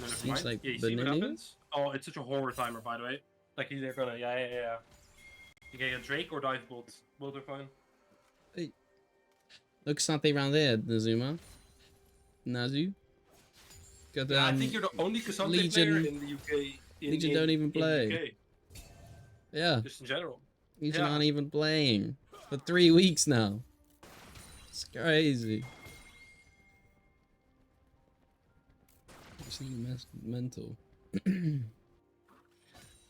Seems like yeah, you see what happens? Oh, it's such a horror timer, by the way. Like, they're gonna, yeah. You get a Drake or dive bot. Both are fine. Hey. Look something around there, Nazuma. Nazu. Yeah, I think you're the only Cassandra player in the UK. Legion don't even play. Yeah. Just in general. Legion aren't even playing. For 3 weeks now. It's crazy. Absolutely mental. And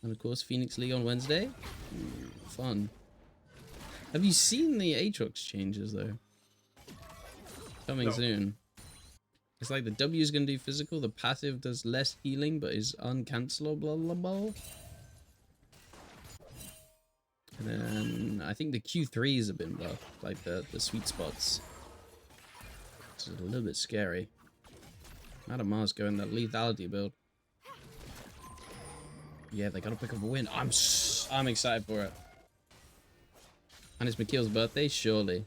of course, Phoenix League on Wednesday. Fun. Have you seen the Aatrox changes though? Coming soon. It's like the W is going to do physical, the passive does less healing but is uncancelable. And then I think the Q3s have been buffed, like the sweet spots. It's a little bit scary. Madame Mars going that lethality build. Yeah, they gotta pick up a win. I'm excited for it. And it's Mikhail's birthday, surely.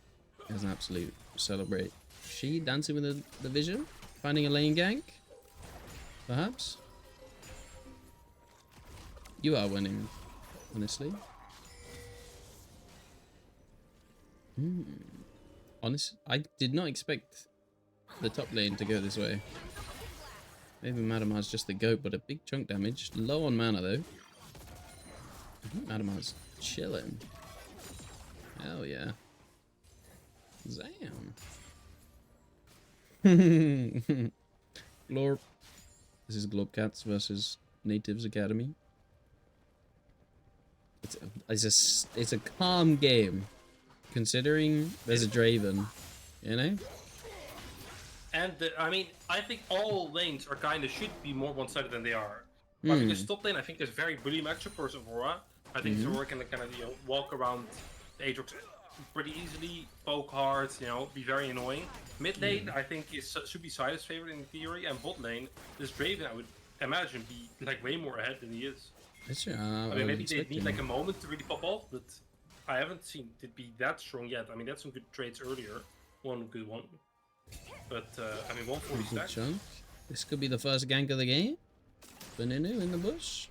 As an absolute celebrate. She dancing with the vision? Finding a lane gank? Perhaps? You are winning, honestly. Honestly, I did not expect the top lane to go this way. Maybe Madame Mars just the GOAT, but a big chunk damage. Low on mana though. Madame Mars chilling. Hell yeah. Zam. Glorp. This is Globcats versus Natives Academy. It's a calm game, considering there's a Draven, you know. And I mean, I think all lanes are kind of should be more one-sided than they are. But because top lane, I think there's very bully matchup for Aurora. I think Aurora can kind of walk around the Aatrox pretty easily, poke hard, be very annoying. Mid lane, I think should be Sidus' favorite in theory, and bot lane, this Draven I would imagine be like way more ahead than he is. I mean, maybe they need like a moment to really pop off, but I haven't seen it be that strong yet. I mean, that's some good trades earlier, one good one. But I mean, 140 stacks. This could be the first gank of the game. Beninu in the bush.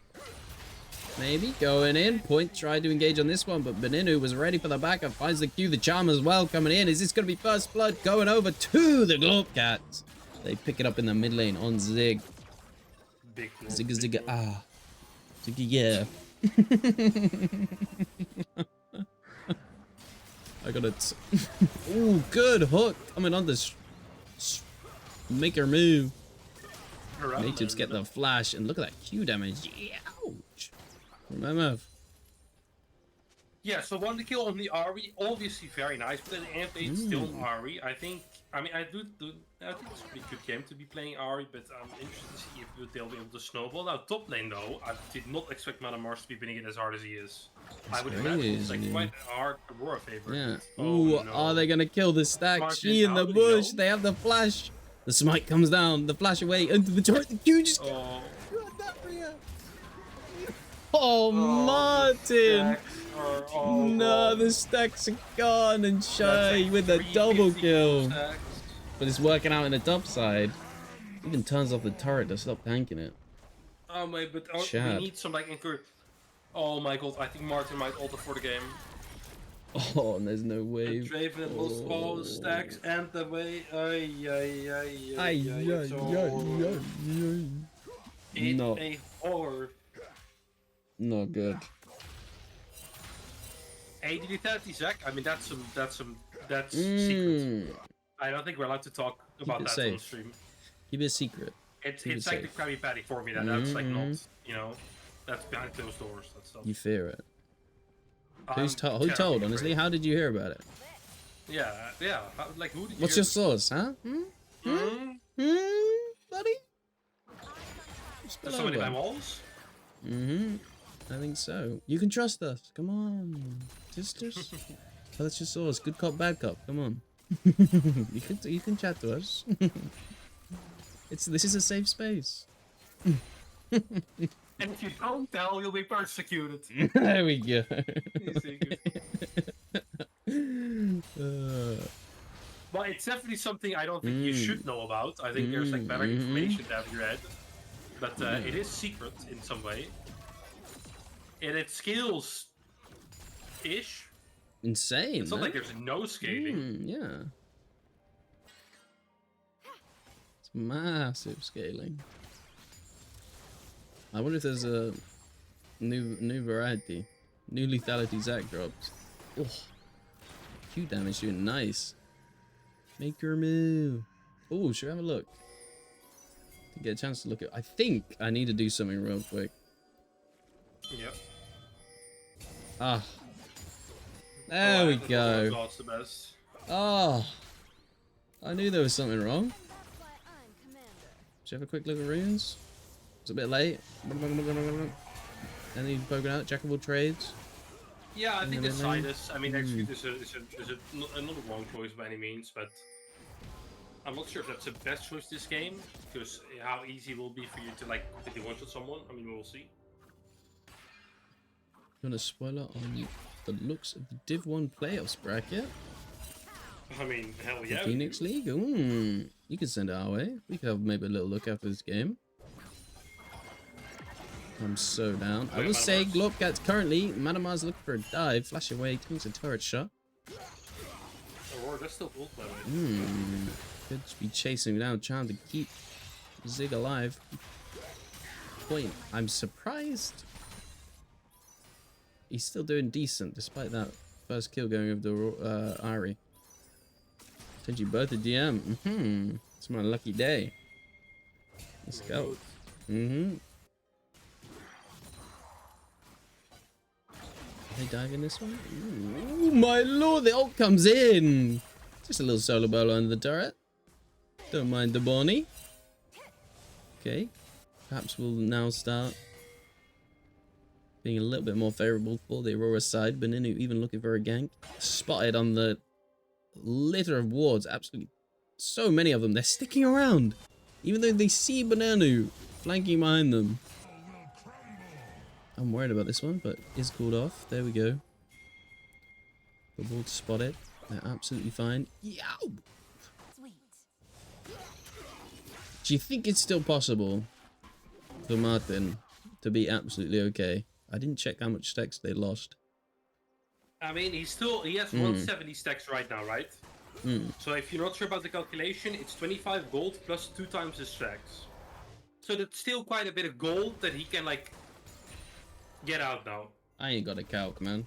Maybe going in. Point tried to engage on this one, but Beninu was ready for the backup. Finds the Q. The charm as well coming in. Is this going to be first blood? Going over to the Globcats. They pick it up in the mid lane on Zig. Big Zigga Zigga. Ah. Zigga yeah. I got it. Ooh, good hook. Coming on this. Make her move. Natives get the flash. And look at that Q damage. Ouch. Remember. Yeah, so one to kill on the Ari, obviously very nice, but at the end it's still an Ari. I think I think it's a pretty good game to be playing Ari, but I'm interested to see if they'll be able to snowball. Now top lane though, I did not expect Mana Mars to be winning it as hard as he is. I would imagine it's like quite a hard Aurora favorite. Yeah. Oh, Ooh, no. are they gonna kill the stack? Martin, She in the bush. They have the flash. The smite comes down. The flash away into the turret. The Q just. Oh, Martin. No, the stacks are gone, and Shy with a double kill. But it's working out in the top side. Even turns off the turret to stop tanking it. Oh my, but we need some like encourage. Oh my god, I think Martin might alter for the game. Oh, and there's no way. And Draven lost all the stacks and the way. It's No. a horror. Not good. 80 lethality, Zach. I mean, that's secret. I don't think we're allowed to talk about that on stream. Keep it secret. It's like the Krabby Patty for me. That's like not, you know, that's behind closed doors. That stuff. You fear it. Who told? Honestly, how did you hear about it? Yeah. Like, who did you? What's your source, huh? Buddy? Somebody by walls? I think so. You can trust us. Come on, sisters. Tell us your source. Good cop, bad cop. Come on. you can chat to us. This is a safe space. And if you don't tell, you'll be persecuted. There we go. Well, it's definitely something I don't think you should know about. I think there's like better information to have in your head. But it is secret in some way. And it scales ish. Insane. It's not like there's no scaling. Yeah. It's massive scaling. I wonder if there's a new variety. New lethality Zac drops. Oh. Q damage doing nice. Make her move. Oh, should we have a look? To get a chance to look at. I think I need to do something real quick. Yep. Ah. There we go. The best. Oh. I knew there was something wrong. Should we have a quick look at runes? It's a bit late. Any poking out? Jack of all trades? Yeah, I think it's Sidus. I mean, actually, there's not a wrong choice by any means, but I'm not sure if that's the best choice this game, because how easy it will be for you to like completely one-shot someone. I mean, we'll see. You want a spoiler on the looks of the Div 1 playoffs bracket? I mean, hell yeah. Phoenix League? You can send it our way. We could have maybe a little look after this game. I'm so down. I will say Globcats currently, Manamar's looking for a dive. Flash away, takes a turret shot. Aurora, that's still ult, by the way. Could be chasing down, trying to keep Zig alive. Point. I'm surprised. He's still doing decent despite that first kill going over the Ari. Send you both a DM. It's my lucky day. Let's go. Are they diving this one? Ooh, my lord, the ult comes in. Just a little solo bolo under the turret. Don't mind the Bonnie. Okay. Perhaps we'll now start being a little bit more favourable for the Aurora side. Beninu even looking for a gank. Spotted on the litter of wards. Absolutely so many of them. They're sticking around. Even though they see Beninu flanking behind them. I'm worried about this one, but is called off. There we go. The ward spotted. They're absolutely fine. Yow! Do you think it's still possible for Martin to be absolutely okay? I didn't check how much stacks they lost. I mean, he has 170 stacks right now, right? So if you're not sure about the calculation, it's 25 gold plus 2 times his stacks. So that's still quite a bit of gold that he can, like, get out now. I ain't got a calc, man.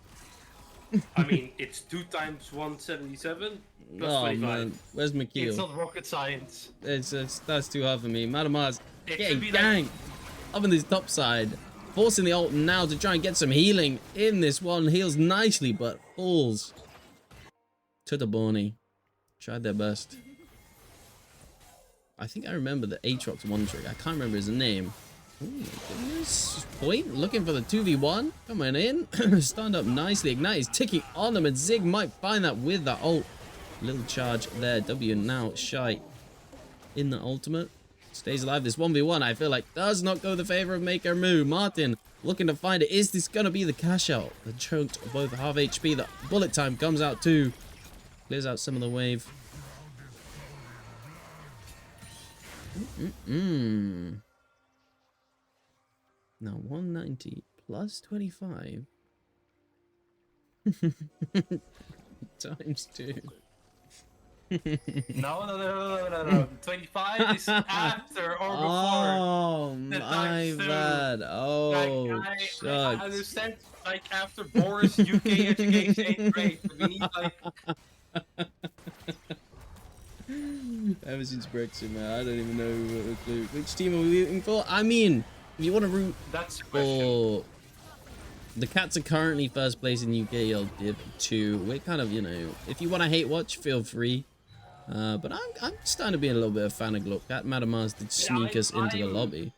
I mean, it's 2 times 177 plus 25. Man. Where's McKeel? It's not rocket science. That's too hard for me. Madamar's getting be ganked up on this top side. Forcing the ult now to try and get some healing in this one. Heals nicely, but falls to the Borny. Tried their best. I think I remember the Aatrox one trick. I can't remember his name. Oh my goodness. Point looking for the 2v1. Coming in. Stand up nicely. Ignite is ticking on them, and Zig might find that with that ult. Little charge there. W now shy in the ultimate. Stays alive. This 1v1, I feel like, does not go the favor of Maker Moo. Martin looking to find it. Is this going to be the cash out? The choked both half HP. The bullet time comes out too. Clears out some of the wave. Now 190 plus 25 times 2. No. 25 is after or before. Oh, my bad. Oh, I understand, like, after Boris UK education 8th grade, we need, like... Ever since Brexit, man, I don't even know what clue. Which team are we rooting for? I mean, if you want to root for... The Cats are currently first place in UKL Div 2. We're kind of, you know, if you want to hate watch, feel free. But I'm starting to be a little bit of a fan of Glockcat. Madamar's did sneak us into the lobby.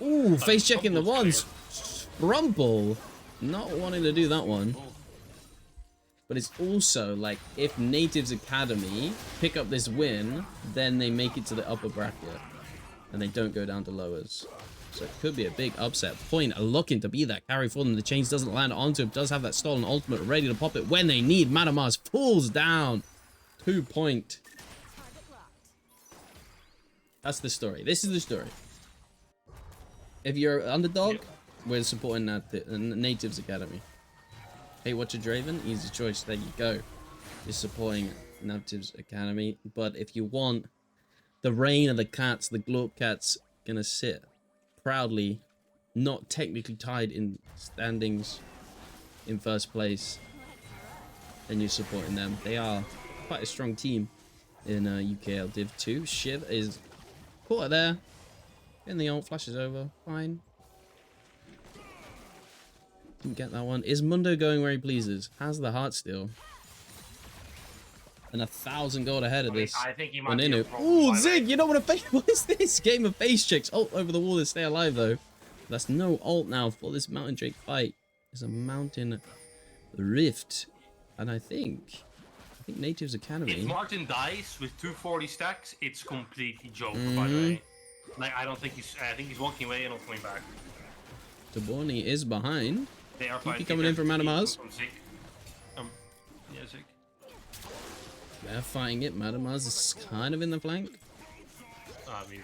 Ooh, face checking the ones. Rumple. Not wanting to do that one. But it's also like, if Natives Academy pick up this win, then they make it to the upper bracket. And they don't go down to lowers. So it could be a big upset. Point looking to be that carry for them. The change doesn't land onto him. Does have that stolen ultimate ready to pop it when they need. Madamar's pulls down. 2 point. That's the story. This is the story. If you're underdog, we're supporting that Natives Academy. Hey, watch a Draven? Easy choice. There you go. You're supporting Natives Academy. But if you want the reign of the Cats, the Glockcats gonna sit proudly, not technically tied in standings in first place, then you're supporting them. They are quite a strong team in UKL Div 2. Shiv is caught there. And the ult flashes over. Fine. Didn't get that one. Is Mundo going where he pleases? Has the heart steal. And 1,000 gold ahead of this. I think he might be. Ooh, Zig, you don't want to face. What is this? Game of face checks. Ult over the wall to stay alive, though. That's no ult now for this Mountain Drake fight. There's a Mountain Rift. And I think Natives Academy. If Martin dies with 240 stacks, it's completely joke, by the way. Like, I think he's walking away and not coming back. Taborni is behind. They are fighting. Coming in from Madamar's. Yeah, Zig. They're fighting it. Madamar's is kind of in the flank. I mean,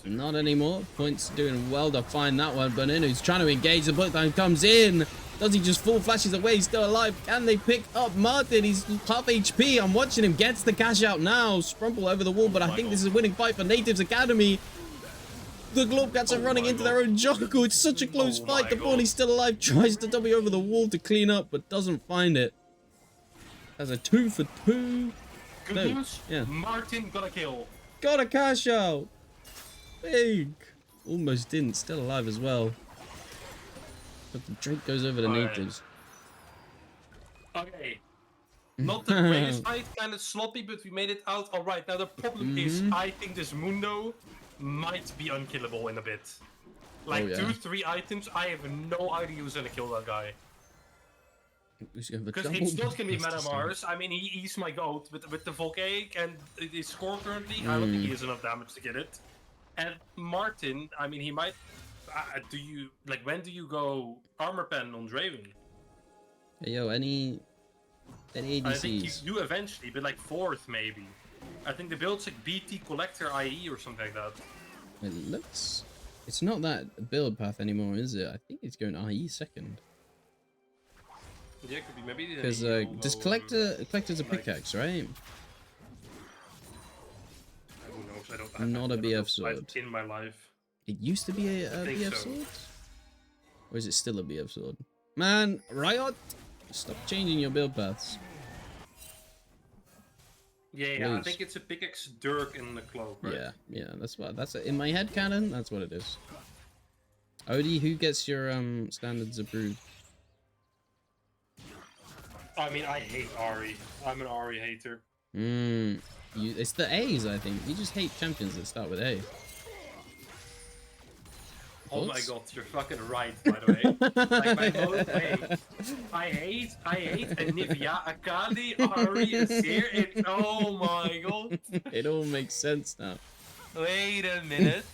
not anymore. Points doing well to find that one. But who's trying to engage. The bullet time comes in. Does he just full flashes away? He's still alive. Can they pick up Martin? He's half HP. I'm watching him. Gets the cash out now. Sprumple over the wall. But I think this is a winning fight for Natives Academy. The Glockcats are running into their own jungle. It's such a close fight. The Borny's still alive. Tries to W over the wall to clean up, but doesn't find it. Has a 2 for 2. Good news. Yeah. Martin got a kill. Got a cash out. Big. Almost didn't. Still alive as well. But the Drake goes over the Natives. Okay. Not the greatest fight, kind of sloppy, but we made it out alright. Now the problem is, I think this Mundo might be unkillable in a bit. Like 2-3 items, I have no idea who's gonna kill that guy. Because it's not gonna be Madamar's. I mean, he's my goat with the Volcanic and his score currently. I don't think he has enough damage to get it. And Martin, I mean, he might. When do you go armor pen on Draven? Hey, yo, any ADCs? I think you do eventually, but like 4th maybe. I think the build's like BT Collector IE or something like that. It looks It's not that build path anymore, is it? I think it's going IE second. Yeah, it could be. Maybe because does collector's a pickaxe, right? Who knows? I don't. Not a BF sword in my life. It used to be a BF sword, or is it still a BF sword? Man, Riot, stop changing your build paths. Yeah, I think it's a pickaxe, dirk, and a cloak. Right? Yeah, that's in my head canon. That's what it is. Odie, who gets your standards approved? I mean, I hate Ari. I'm an Ari hater. It's the A's, I think. You just hate champions that start with A. Oh my god, you're fucking right, by the way. Like my most I hate Nivea, Akali, Ari, Azir, and oh my god. It all makes sense now. Wait a minute.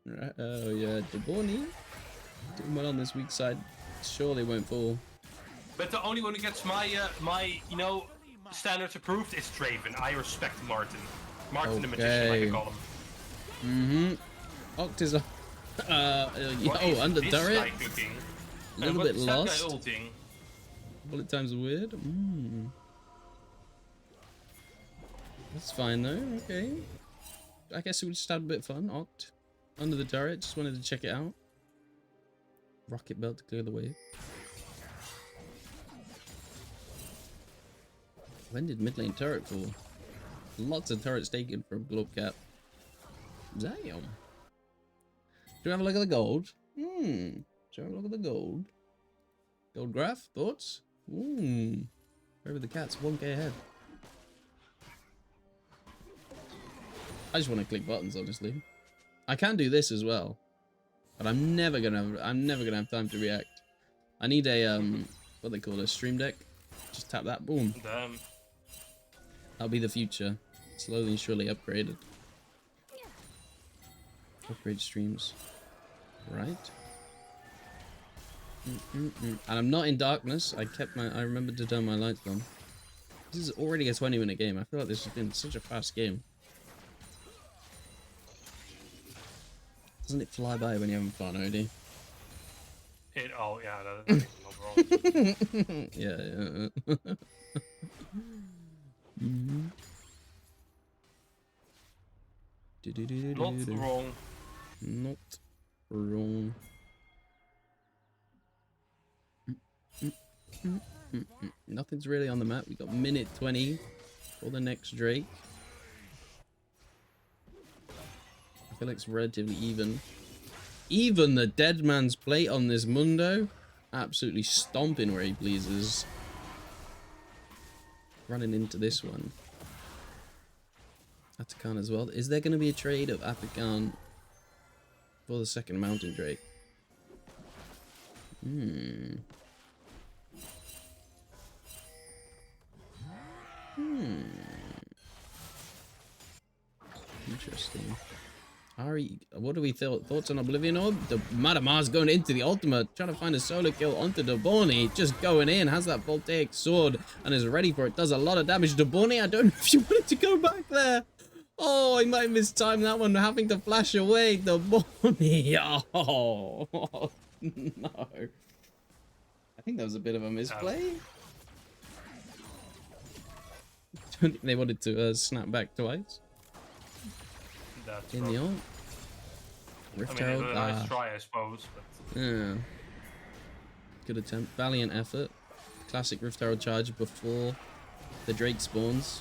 Right, oh yeah, Deborni doing well on this weak side. Surely won't fall. But the only one who gets my standards approved is Draven. I respect Martin. Martin the Magician, like I call him. Oct is under turret. A little bit lost. Bullet times are weird. That's fine though. Okay. I guess we just had a bit of fun. Oct under the turret. Just wanted to check it out. Rocket belt to clear the way. When did mid lane turret fall? Lots of turrets taken from Globecap. Damn. Do you have a look at the gold? Do you have a look at the gold? Gold graph? Thoughts? Over the cats, 1k ahead. I just want to click buttons, honestly. I can do this as well, but I'm never gonna have time to react. I need a what they call a stream deck. Just tap that, boom. Damn. That'll be the future. Slowly and surely upgraded. Upgrade streams. Right. And I'm not in darkness. I remembered to turn my lights on. This is already a 20-minute game. I feel like this has been such a fast game. Doesn't it fly by when you're having fun, Odie? Oh yeah, that's no wrong. Yeah. Not wrong. Not wrong. Nothing's really on the map. We got minute 20 for the next Drake. I feel like it's relatively even. Even the dead man's plate on this Mundo, absolutely stomping where he pleases. Running into this one. Atakan as well. Is there going to be a trade of Atakan for the second Mountain Drake? Interesting. Ari, what do we thoughts on Oblivion Orb? The Madamar's going into the ultimate, trying to find a solo kill onto Deborni, just going in, has that voltaic sword and is ready for it, does a lot of damage. Deborni, I don't know if you wanted to go back there. Oh, I might mistime that one, having to flash away. Deborni, oh no. I think that was a bit of a misplay. I don't think they wanted to snap back twice. That's in the ult. Rift Herald. Nice try, I suppose. But... Yeah. Good attempt. Valiant effort. Classic Rift Herald charge before the Drake spawns.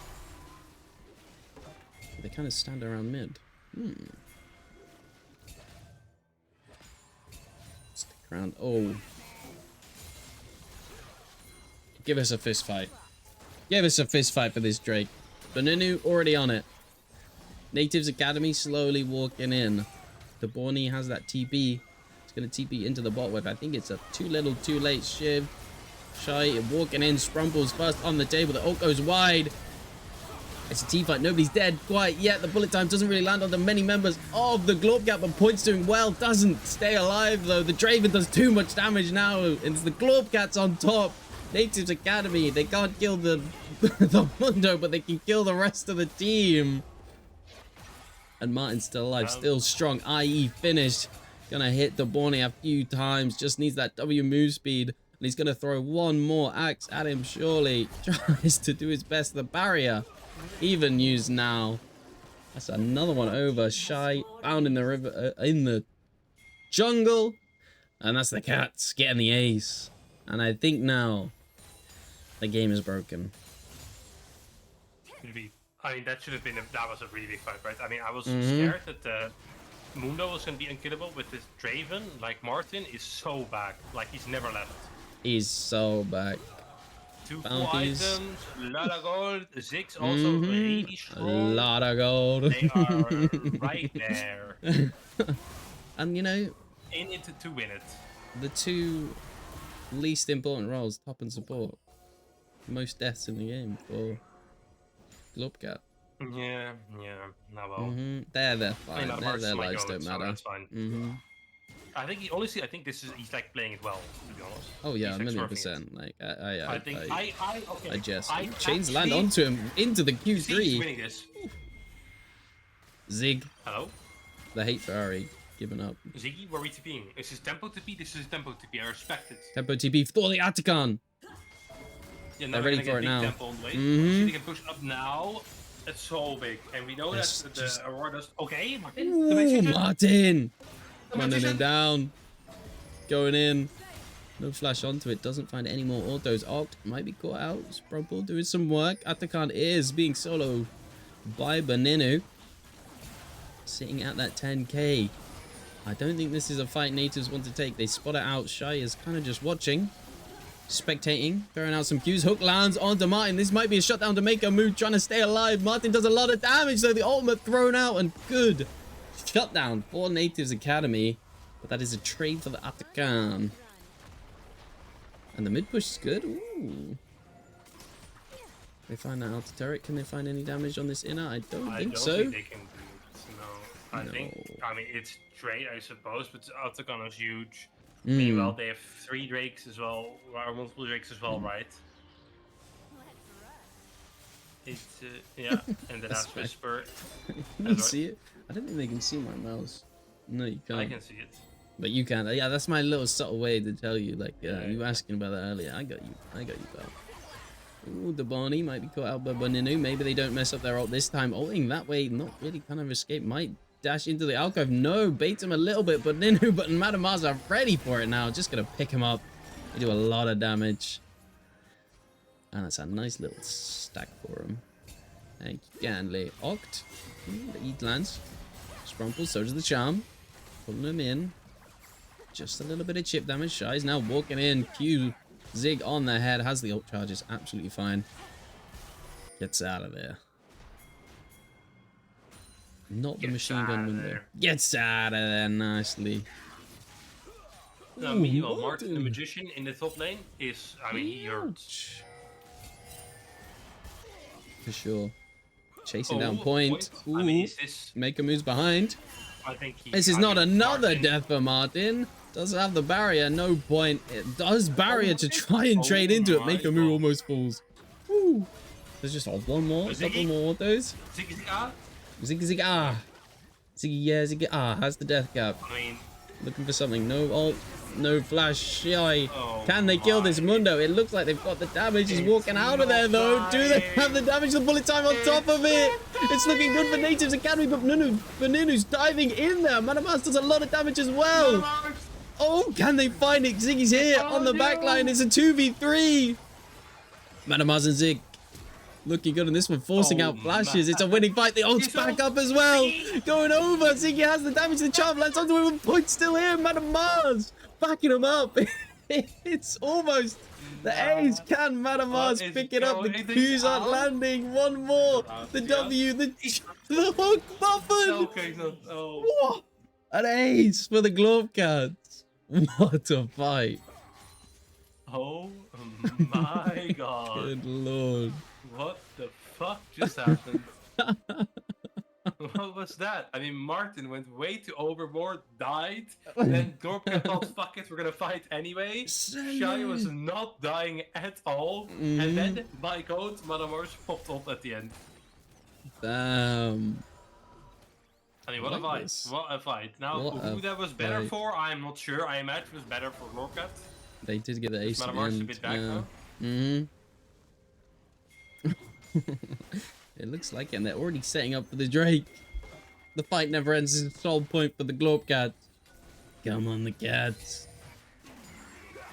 They kind of stand around mid. Stick around. Oh. Give us a fist fight. Give us a fist fight for this Drake. Beninu already on it. Natives Academy slowly walking in. Deborni has that TP. It's going to TP into the bot web. I think it's a too little, too late. Shiv, Shy walking in. Sprumple's first on the table. The ult goes wide. It's a team fight. Nobody's dead quite yet. The bullet time doesn't really land on the many members of the Globecap, but Point's doing well. Doesn't stay alive though. The Draven does too much damage now. It's the Globecats on top. Natives Academy. They can't kill the Mundo, but they can kill the rest of the team. And Martin's still alive, still strong. IE finished. Gonna hit the Borny a few times. Just needs that W move speed. And he's gonna throw one more axe at him, surely. Tries to do his best. The barrier even used now. That's another one over. Shy found in the river, in the jungle. And that's the cats getting the ace. And I think now the game is broken. I mean, that should have been that was a really big fight, right? I mean, I was scared that Mundo was going to be unkillable with this Draven. Like, Martin is so back. Like, he's never left. He's so back. 2 full items, a lot of gold. Ziggs also really strong. A lot of gold. They are right there. And, you know, in it to win it. The two least important roles, top and support. Most deaths in the game for Globcat. Yeah. No, well. They're fine. Their lives don't matter. That's fine. I think honestly, I think he's like playing it well, to be honest. Oh yeah, 1,000,000%. Like I just chains actually, land onto him into the Q3. He's winning this. Zig. Hello. The hate Ferrari giving up. Ziggy, where are we TPing? This is tempo TP. This is tempo TP. I respect it. Tempo TP for the Atakan. Yeah, they're ready for it now. They can push up now. It's so big, and we know that the Aurora does. Okay, Martin. Ooh, Martin. Running him down. Going in. No flash onto it. Doesn't find any more autos. Oct might be caught out. Sprumple doing some work. Atakan is being soloed by Beninu. Sitting at that 10k. I don't think this is a fight natives want to take. They spot it out. Shy is kind of just watching. Spectating. Throwing out some Qs. Hook lands onto Martin. This might be a shutdown to make a move. Trying to stay alive. Martin does a lot of damage. So the ultimate thrown out. And good shutdown for Natives Academy. But that is a trade for the Atakan. And the mid push is good. Ooh. They find that outer turret. Can they find any damage on this inner? I don't think so. Think they can do it. No. I think, I mean, it's trade, I suppose, but Atakan is huge. Meanwhile, they have 3 Drakes as well, or multiple Drakes as well, right? It's, yeah, and then that's Whisper. You can see it? I don't think they can see my mouse. No, you can't. I can see it. But you can. Yeah, that's my little subtle way to tell you. Like, you were asking about that earlier. I got you. Pal. Ooh, the Barney might be caught out by Beninu. Maybe they don't mess up their ult this time. Ulting that way, not really kind of escape. Might dash into the alcove. No, baits him a little bit. But Ninu, but Madamaz are ready for it now. Just gonna pick him up. They do a lot of damage. And that's a nice little stack for him. Thank you, Ganley. Oct. The Eat lands. Sprumple, so does the Charm. Pulling him in. Just a little bit of chip damage. Shy's now walking in. Q. Zig on the head. Has the ult charges. Absolutely fine. Gets out of there. Not the machine gun window. Gets out of there nicely. Now, meanwhile, Martin the Magician in the top lane is, I mean, he hurts. For sure. Chasing down point. Ooh. I mean, is this... Maker moves behind. I think this is not another death for Martin. Doesn't have the barrier. No point. It does barrier to try and trade into it. Maker move almost falls. Woo. There's just one more. A couple more autos. Ziggy ah. Ziggy ah. Ziggy ah. Has the death cap. I mean, looking for something. No ult. No flash. Shy. Can they kill this Mundo? It looks like they've got the damage. He's walking out of there though. Do they have the damage? The bullet time on top of it. It's looking good for Natives Academy, but Ninu's diving in there. Manamaz does a lot of damage as well. Oh, can they find it? Ziggy's here on the back line. It's a 2v3. Manamaz and Zig looking good on this one, forcing out flashes. It's a winning fight. The ult's back up as well. Going over. Ziggy has the damage. The charm lands onto him. Point still here. Manamaz backing him up. It's almost the A's. Can Manamaz pick it up? The Q's aren't landing. One more. The W. The hook button. What? An ace for the Glove Cats. What a fight. Oh my god. Good lord. What the fuck just happened? What was that? I mean, Martin went way too overboard, died, then Globcat thought, fuck it, we're gonna fight anyway. Shy was not dying at all, and then, by code, Madamars popped up at the end. Damn. I mean, what a like fight. this. What a fight. Now, What who a that was better fight. for, I'm not sure. I imagine it was better for Lorcat. They did get the ace at the Metamar's a end. bit back Yeah. though. It looks like it, and they're already setting up for the Drake. The fight never ends. It's a sole point for the Glorp Cats. Come on, the cats.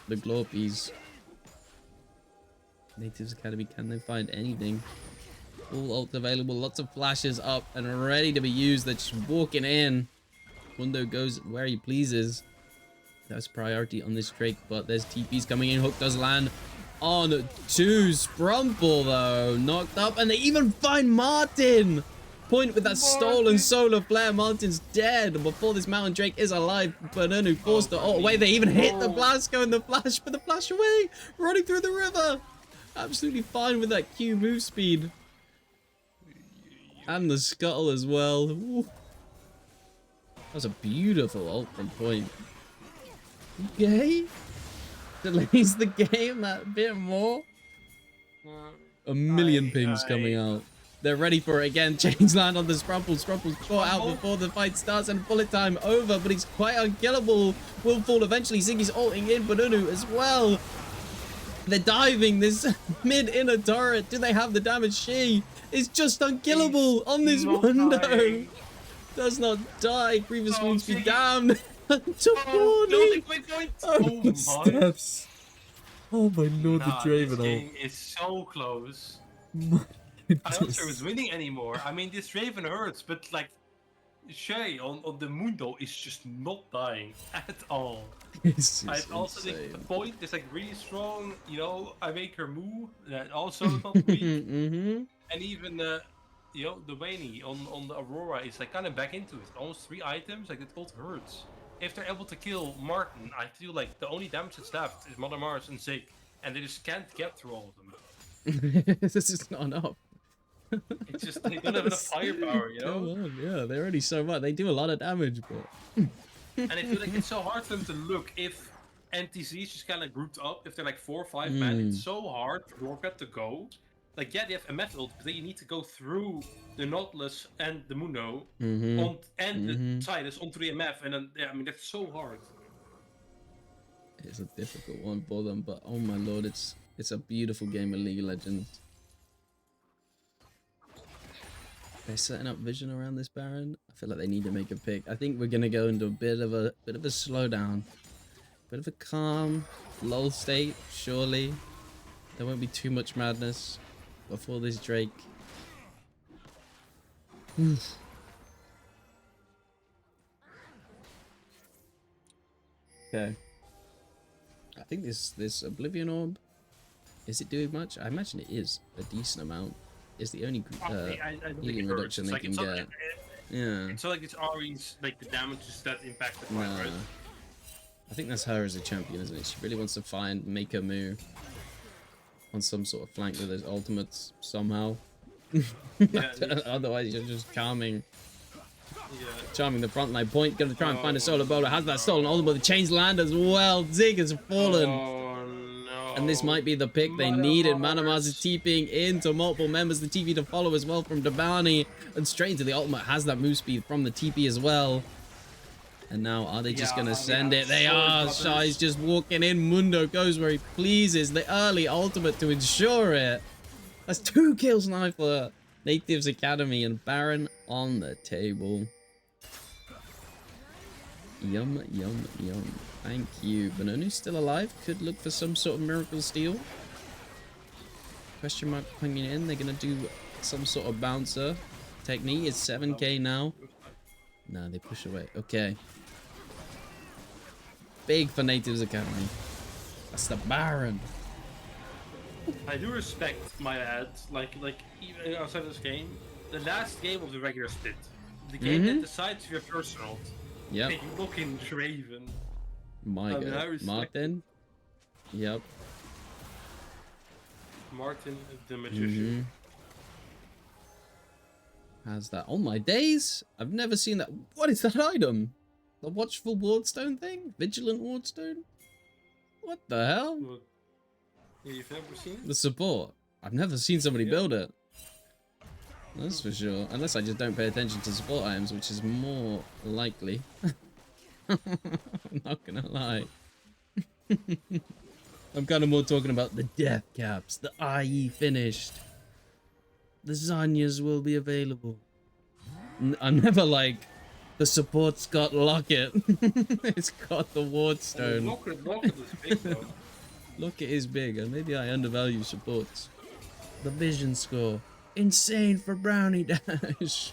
The Glorpies. Natives Academy, can they find anything? All ult available, lots of flashes up and ready to be used. They're just walking in. Mundo goes where he pleases. That's priority on this Drake, but there's TPs coming in. Hook does land on 2. Sprumple, though, knocked up, and they even find Martin. Point with that stolen solar flare. Martin's dead. Before this Mountain Drake is alive, Bananu forced the ult away. They even hit the Blasco in the flash, but the flash away, running through the river. Absolutely fine with that Q move speed. And the scuttle as well. Ooh. That was a beautiful ult from Point. Okay. Delays the game that bit more. A million pings coming out. They're ready for it again. Chains land on the Sprumple. Sprumple's caught out before the fight starts and bullet time over, but he's quite unkillable. Will fall eventually. Ziggy's ulting in Banunu as well. They're diving this mid-inner turret. Do they have the damage? She is just unkillable on this window. Does not die. Grievous wounds be damned. To 40. Oh, my steps. Oh my lord, the Draven. This game is so close. I don't think it's winning anymore. I mean, this Raven hurts, but like, Shay on the Mundo is just not dying at all. I also think the Point is like really strong. You know, I make her move. That also not weak. And even you know, the Wayne on the Aurora is like kind of back into it. Almost 3 items. Like it all hurts. If they're able to kill Martin, I feel like the only damage that's left is Mother Mars and Zig, and they just can't get through all of them. This is not enough. It's just they don't have enough firepower, you know? Come on, yeah, they're already so much. They do a lot of damage, but... And I feel like it's so hard for them to look if NTZ is just kind of grouped up. If they're like 4 or 5 men, it's so hard for Lorcat to go. Like, yeah, they have a method, but then you need to go through the Nautilus and the Mundo and the Tidus onto the MF, and then, yeah, I mean, that's so hard. It's a difficult one for them, but oh my lord, it's a beautiful game of League of Legends. They're setting up vision around this Baron. I feel like they need to make a pick. I think we're gonna go into a bit of a slowdown, bit of a calm, lull state. Surely there won't be too much madness before this Drake. Okay. I think this Oblivion Orb, is it doing much? I imagine it is a decent amount. It's the only healing reduction they can get. Yeah. It's not like it's always like the damage is that impacted by it. I think that's her as a champion, isn't it? She really wants to make her move on some sort of flank with those ultimates somehow. Yeah, otherwise you're just charming the front line. Point gonna try and find a solo bowler. Has that stolen ultimate? The chains land as well. Zig has fallen. And this might be the pick they needed. Manamaz is TPing into multiple members. The TP to follow as well from Dabani. And straight into the ultimate. Has that move speed from the TP as well. And now, are they just going to send it? They are. Shai's just walking in. Mundo goes where he pleases. The early ultimate to ensure it. That's 2 kills now for Natives Academy. And Baron on the table. Yum, yum, yum. Thank you. Banonu's still alive. Could look for some sort of miracle steal. Question mark coming in. They're going to do some sort of bouncer technique. It's 7k now. No, they push away. Okay. Big for Natives Academy. That's the Baron. I do respect my ads. Like even outside of this game, the last game of the regular split, the game that decides if you're personal. Yep. You look in Draven. My god. Martin? Yep. Martin the Magician. Has that. Oh my days! I've never seen that. What is that item? The Watchful Wardstone thing? Vigilant Wardstone? What the hell? What? You've never seen it? The support. I've never seen somebody build it. That's for sure. Unless I just don't pay attention to support items, which is more likely. I'm not gonna lie. I'm kind of more talking about the death caps, the IE finished. The Zanyas will be available. I'm never like, the support's got Locket. It's got the Wardstone. Locket is big though. Locket is big, and maybe I undervalue supports. The vision score. Insane for Brownie Dash.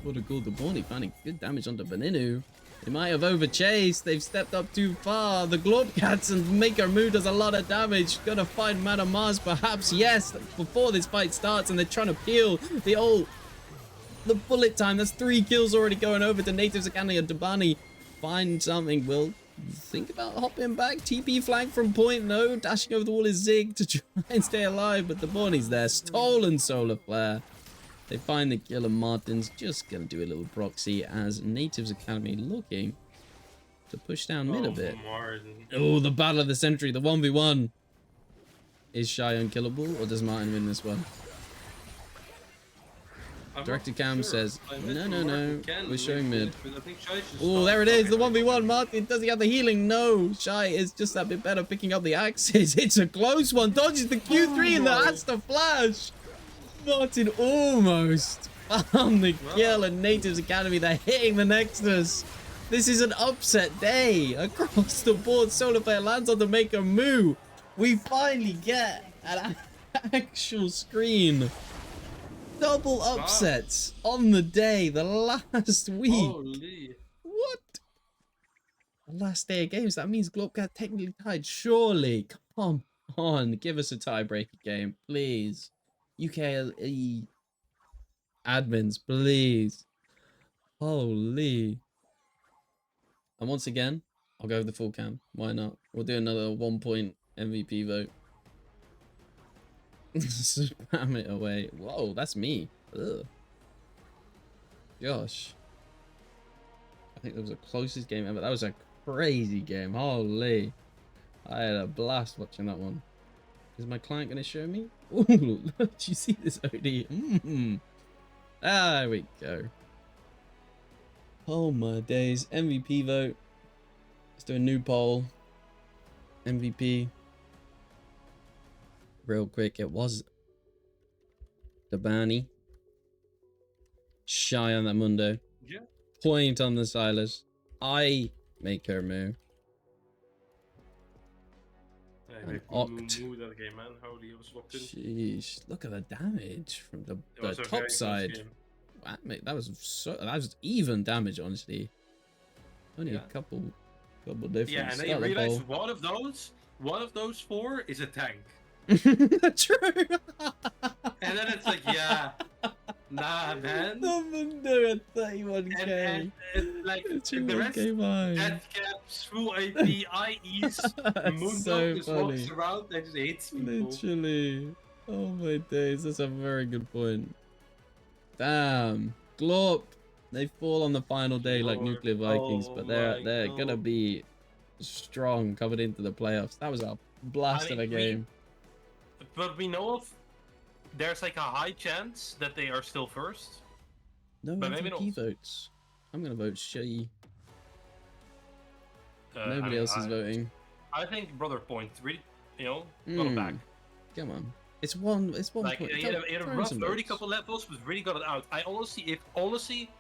What a cool Daborni finding good damage onto Beninu. They might have overchased. They've stepped up too far. The Globcats and Maker Moo does a lot of damage. Gonna find Madame Mars perhaps. Yes, before this fight starts, and they're trying to peel the bullet time. That's 3 kills already going over to Natives Academy and Dabani. Find something. Will think about hopping back. TP flank from point. No, dashing over the wall is Zig to try and stay alive, but Daborni's there. Stolen Solar Flare. They find the kill, and Martin's just going to do a little proxy as Natives Academy looking to push down mid a bit. Martin. Oh, the battle of the century, the 1v1. Is Shy unkillable, or does Martin win this one? Director Cam says, no, we're showing mid. Oh, there it is, the 1v1. Martin, does he have the healing? No, Shy is just that bit better picking up the axes. It's a close one, dodges the Q3 and the Asta Flash. Martin almost found the kill, and Natives Academy, they're hitting the Nexus. This is an upset day across the board. Solar Flare lands on the Maker Moo. We finally get an actual screen. Double upsets on the day, the last week. Holy. What? The last day of games, that means Globcat technically tied. Surely, come on, give us a tiebreaker game, please. UKLE admins, please. Holy. And once again, I'll go with the full cam. Why not? We'll do another 1 point MVP vote. Spam it away. Whoa, that's me. Ugh. Gosh. I think that was the closest game ever. That was a crazy game. Holy. I had a blast watching that one. Is my client going to show me? Ooh, look, do you see this OD? There we go. Oh my days. MVP vote. Let's do a new poll. MVP. Real quick, it was Dabani. Shy on that Mundo. Yeah. Point on the Silas. I make her move. Oct. That game, man. Holy, it was locked in. Jeez, look at the damage from the top side. Wow, mate, that was even damage, honestly. Only a couple different. Yeah, and then you realize one of those 4 is a tank. True. And then it's like, yeah, nah, man. The Mundo at 31k. And like the rest, death caps, full AP, IEs, Mundo so just funny. walks around and just hits people. Literally. Oh my days, that's a very good point. Damn. Glorp. They fall on the final day like Nuclear Vikings, but they're gonna be strong coming into the playoffs. That was a blast of a game. But we know of, there's like a high chance that they are still first. No MVP votes. I'm gonna vote Shay. Nobody else is voting. I think Brother Point really, got it back. Come on. It's one like, point. He had a rough early couple levels, but really got it out. I honestly,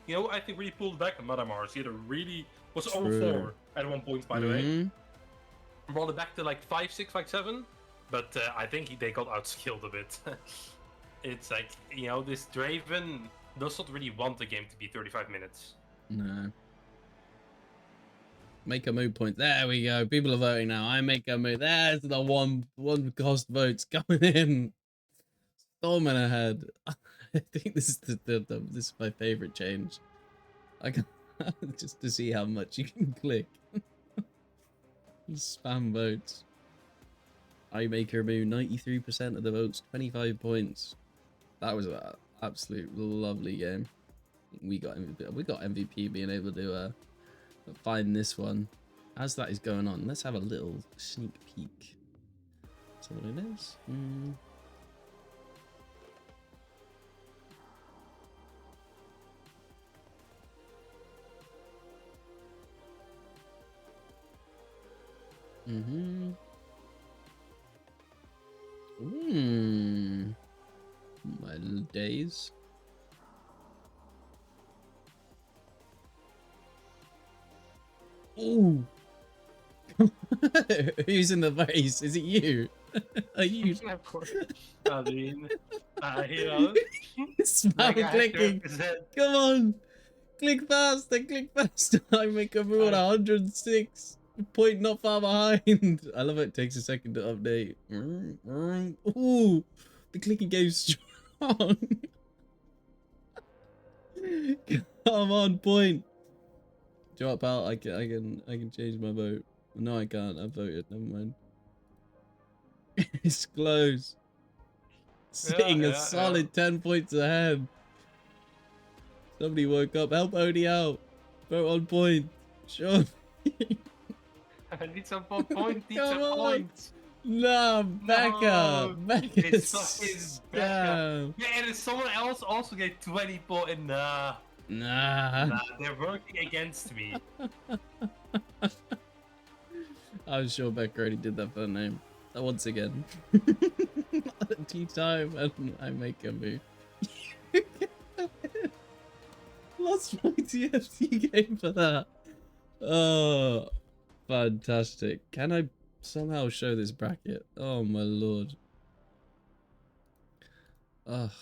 I think really pulled back on Madame Mars. He had a really, was over 4 at one point, by the way. Brought it back to like 5, 6, like 7. But I think they got outskilled a bit. It's like, this Draven does not really want the game to be 35 minutes. No. Make a mood point. There we go. People are voting now. I make a mood. There's the one cost votes coming in. Storming ahead. I think this is this is my favorite change. I can just to see how much you can click. Spam votes. I make her move 93% of the votes, 25 points. That was an absolute lovely game. We got MVP being able to find this one. As that is going on, let's have a little sneak peek. So what it is. My days. Ooh. Who's in the race? Is it you? Are you? Of course. I mean, you know, Spam clicking. Come on. Click faster, click faster. I make a rule 106. Point not far behind. I love it takes a second to update. Ooh, the clicking game's strong. Come on, point. Drop out. I can change my vote. No, I can't. I voted. Never mind. It's close. Sitting a solid 10 points ahead. Somebody woke up. Help Odie out. Vote on point. Sure. I need some point. Need some on. points. No, Becca. No, Becca. it's fucking Becca. Yeah, and someone else also get 20 points. Nah, they're working against me. I'm sure Becca already did that for the name. Once again. Tea time and I make a move. Lost my TFT game for that. Oh, fantastic. Can I somehow show this bracket? Oh my lord. Oh,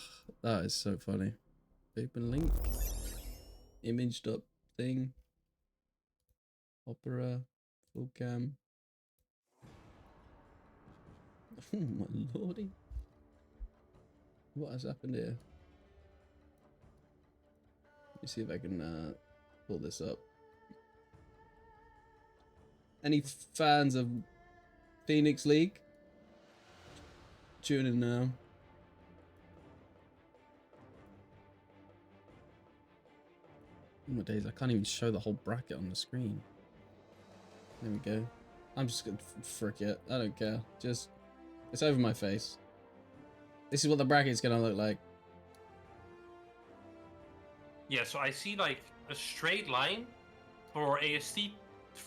that is so funny. Open link. Imaged up thing. Opera. Full cam. Oh my lordy. What has happened here? Let me see if I can pull this up. Any fans of Phoenix League? Tune in now. Oh my days, I can't even show the whole bracket on the screen. There we go. I'm just gonna frick it. I don't care. Just, it's over my face. This is what the bracket's gonna look like. Yeah, so I see like a straight line for AST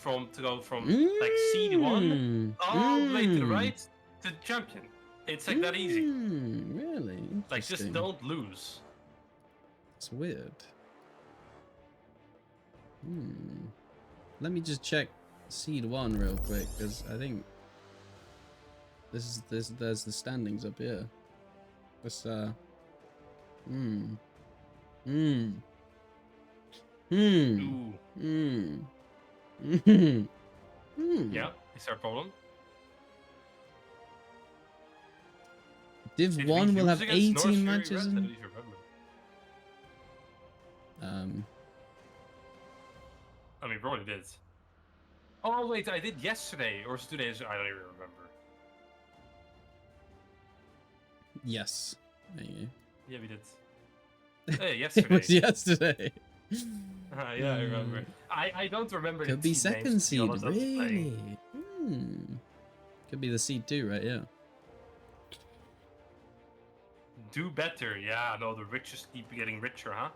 to go from like CD1 all the way to the right to the champion. It's like that easy. Really? Like just don't lose. It's weird. Let me just check seed 1 real quick, because I think there's the standings up here. Let's Yeah, is there a problem? Div 1 will have 18 matches. I mean, probably did. Oh wait, I did yesterday or today. I don't even remember. Yes. There you go. Yeah, we did. Hey, yesterday. It was yesterday. Yeah, I remember. I don't remember. Could the be team second names, seed, honest, really? Could be the seed 2, right? Yeah. Do better. Yeah, no, the rich just keep getting richer, huh?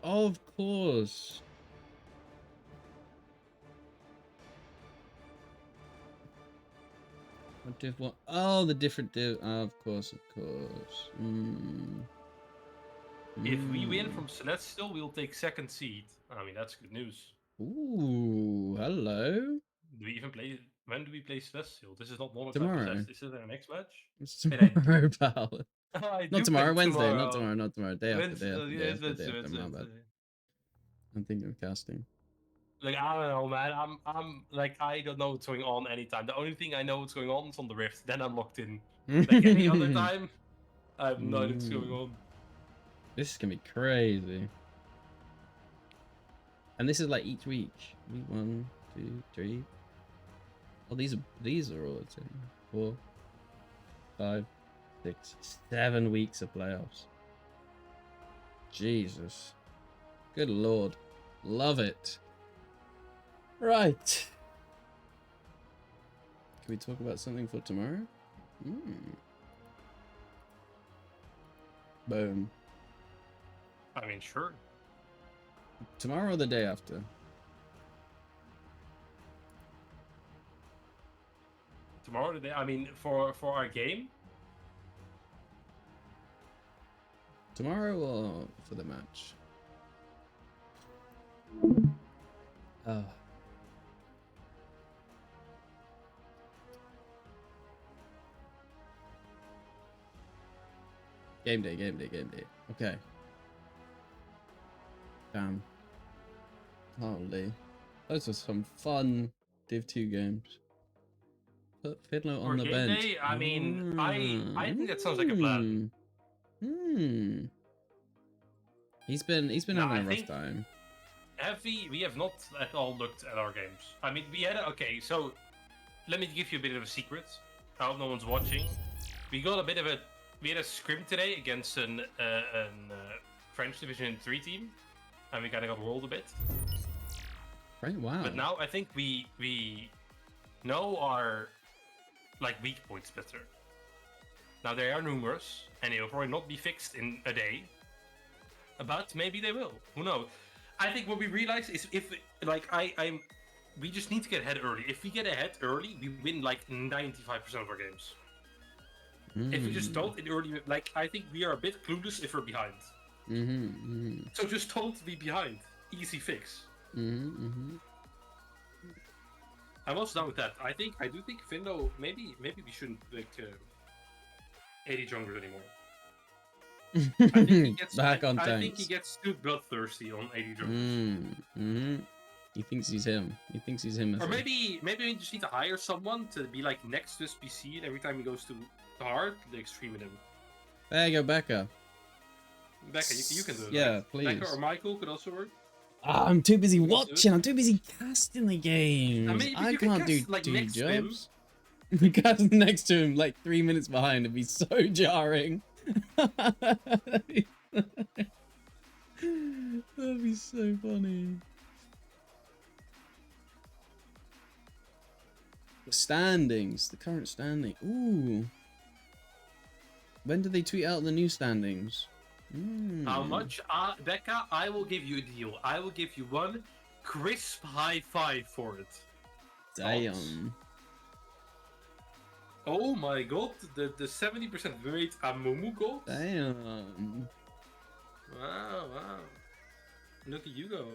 Of course. What div 1? Oh, the different div. Oh, of course. If we win from Celestial, we'll take second seed. I mean, that's good news. Ooh, hello. Do we even play? When do we play Celestial? This is not one tomorrow. This is our next match. It's tomorrow, pal. Not tomorrow, Wednesday. Tomorrow. Not tomorrow. Day after. My bad. I'm thinking of casting. Like, I don't know, man. I'm like, I don't know what's going on anytime. The only thing I know what's going on is on the Rift. Then I'm locked in. Like any other time, I have no idea what's going on. This is gonna be crazy. And this is like each week. Week 1, 2, 3. Oh, these are all 4, 5, 6, 7 weeks of playoffs. Jesus. Good lord. Love it. Right. Can we talk about something for tomorrow? Boom. I mean, sure. Tomorrow or the day after? tomorrow. I mean, for our game. Tomorrow or for the match? Oh. Game day. Okay. Damn. Holy. Those are some fun Div 2 games. Put Fiddler on the game bench. day, I mean, I think that sounds like a plan. He's been having a rough time. We have not at all looked at our games. I mean, we had okay. So let me give you a bit of a secret. I hope no one's watching. We had a scrim today against an French Division 3 team, and we kind of got rolled a bit. Right. Wow. But now I think we know our weak points better. Now they are numerous, and they will probably not be fixed in a day. But maybe they will. Who knows? I think what we realize is if we just need to get ahead early. If we get ahead early, we win 95% of our games. If we just don't in early, I think we are a bit clueless if we're behind. So just don't be behind. Easy fix. I'm also down with that. I do think Findo maybe we shouldn't 80 junglers anymore. I think he gets back on tanks. I think he gets too bloodthirsty on 80 junglers. He thinks he's him. Or maybe we just need to hire someone to be next to this PC, and every time he goes to hard, they extreme him. There you go, Becca. Becca, you can do it. Yeah, right? please. Becca or Michael could also work. I'm too busy watching. I'm too busy casting the games. I can't do two jobs. The guy next to him, 3 minutes behind, it'd be so jarring. That'd be so funny. The standings, the current standing. Ooh. When do they tweet out the new standings? How much? Becca, I will give you a deal. I will give you one crisp high five for it. Damn. Oh my god, the 70% rate Amumu gold? Damn. Wow. Look at you go.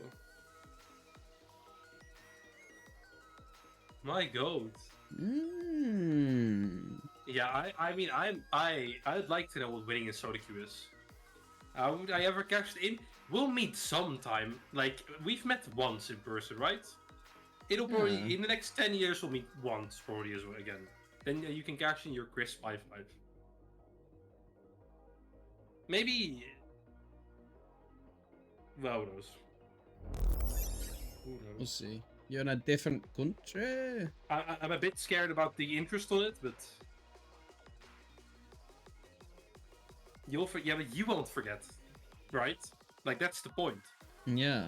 My god. Yeah, I mean, I'd like to know what winning in solo queue is. Would I ever cash in? We'll meet sometime. We've met once in person, right? It'll probably, in the next 10 years, we'll meet once, probably, as well, again. Then you can cash in your crisp 5-5. Maybe... Well, who knows? We'll see. You're in a different country. I'm a bit scared about the interest on it, but... but you won't forget, right? That's the point. Yeah.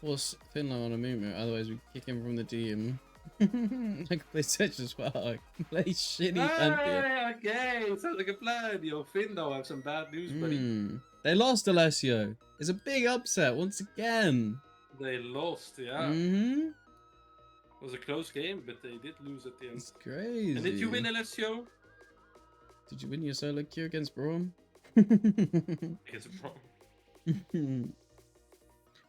Force Finland on a movement, otherwise we kick him from the team. I can play Sedge as well. I can play shitty Pantheon. Okay, sounds like a plan. Yo, Findo, I have some bad news, buddy. They lost, Alessio. It's a big upset once again. They lost, yeah. It was a close game, but they did lose at the end. It's crazy. And did you win, Alessio? Did you win your solo queue against Braum? Against Braum.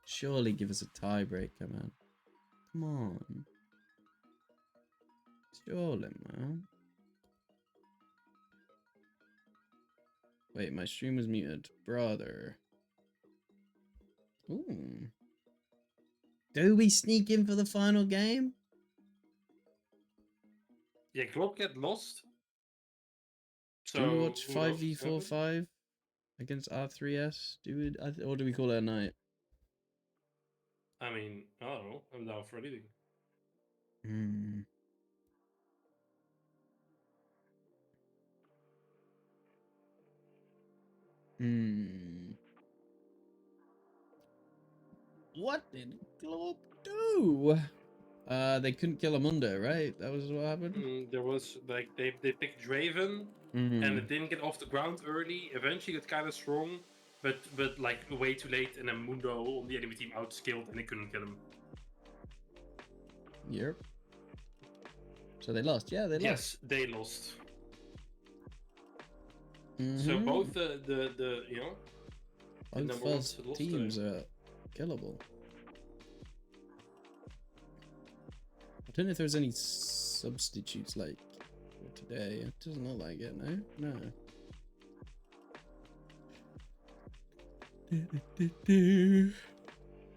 Surely give us a tiebreaker, man. Come on. Surely, man. Wait, my stream was muted. Brother. Ooh. Do we sneak in for the final game? Yeah, Glob get lost. So, do we watch 5v45 against R3S? Or do we call it a night? I mean, I don't know. I'm down for anything. What did Globe do? They couldn't kill Amundo, right? That was what happened? There was, they picked Draven. and it didn't get off the ground early. Eventually, got kind of strong, but like way too late, and then Mundo on the enemy team outskilled, and they couldn't kill him. Yep. So they lost. Yeah, they lost. Yes, they lost. So both the you know, both first teams are killable. I don't know if there's any substitutes like for today. It doesn't look like it. No.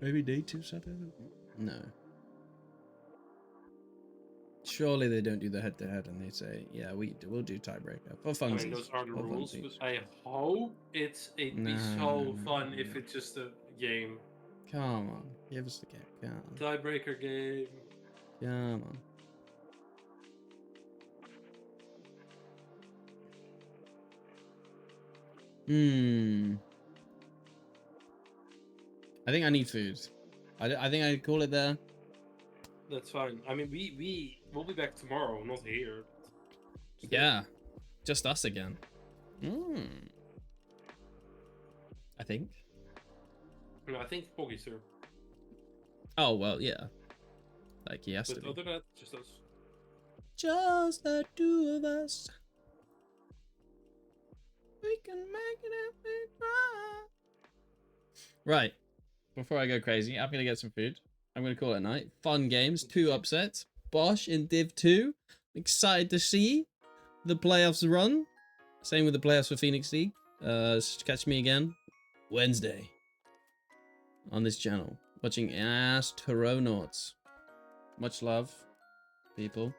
Maybe day 2 Saturday? No. Surely they don't do the head-to-head and they say, yeah, we'll do tiebreaker for fun. I mean, those are the rules, but I hope it'd be so fun if it's just a game. Come on, give us the game. Come on. Tiebreaker game. Come on. I think I need food. I think I'd call it there. That's fine. I mean, we'll be back tomorrow, not here. Yeah, just us again. I think. No, I think Poggy's here. Oh well, yeah. Like he has to be. But other than that, just us. Just the two of us. We can make it if we try. Right. Before I go crazy, I'm gonna get some food. I'm going to call it a night. Fun games, 2 upsets. Bosch in Div 2. Excited to see the playoffs run. Same with the playoffs for Phoenix League. Catch me again Wednesday on this channel. Watching Astronauts. Much love, people.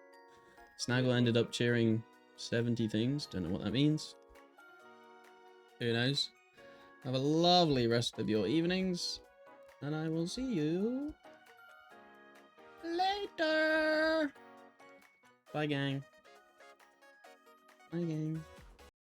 Snaggle ended up cheering 70 things. Don't know what that means. Who knows? Have a lovely rest of your evenings. And I will see you later. Bye, gang. Bye, gang.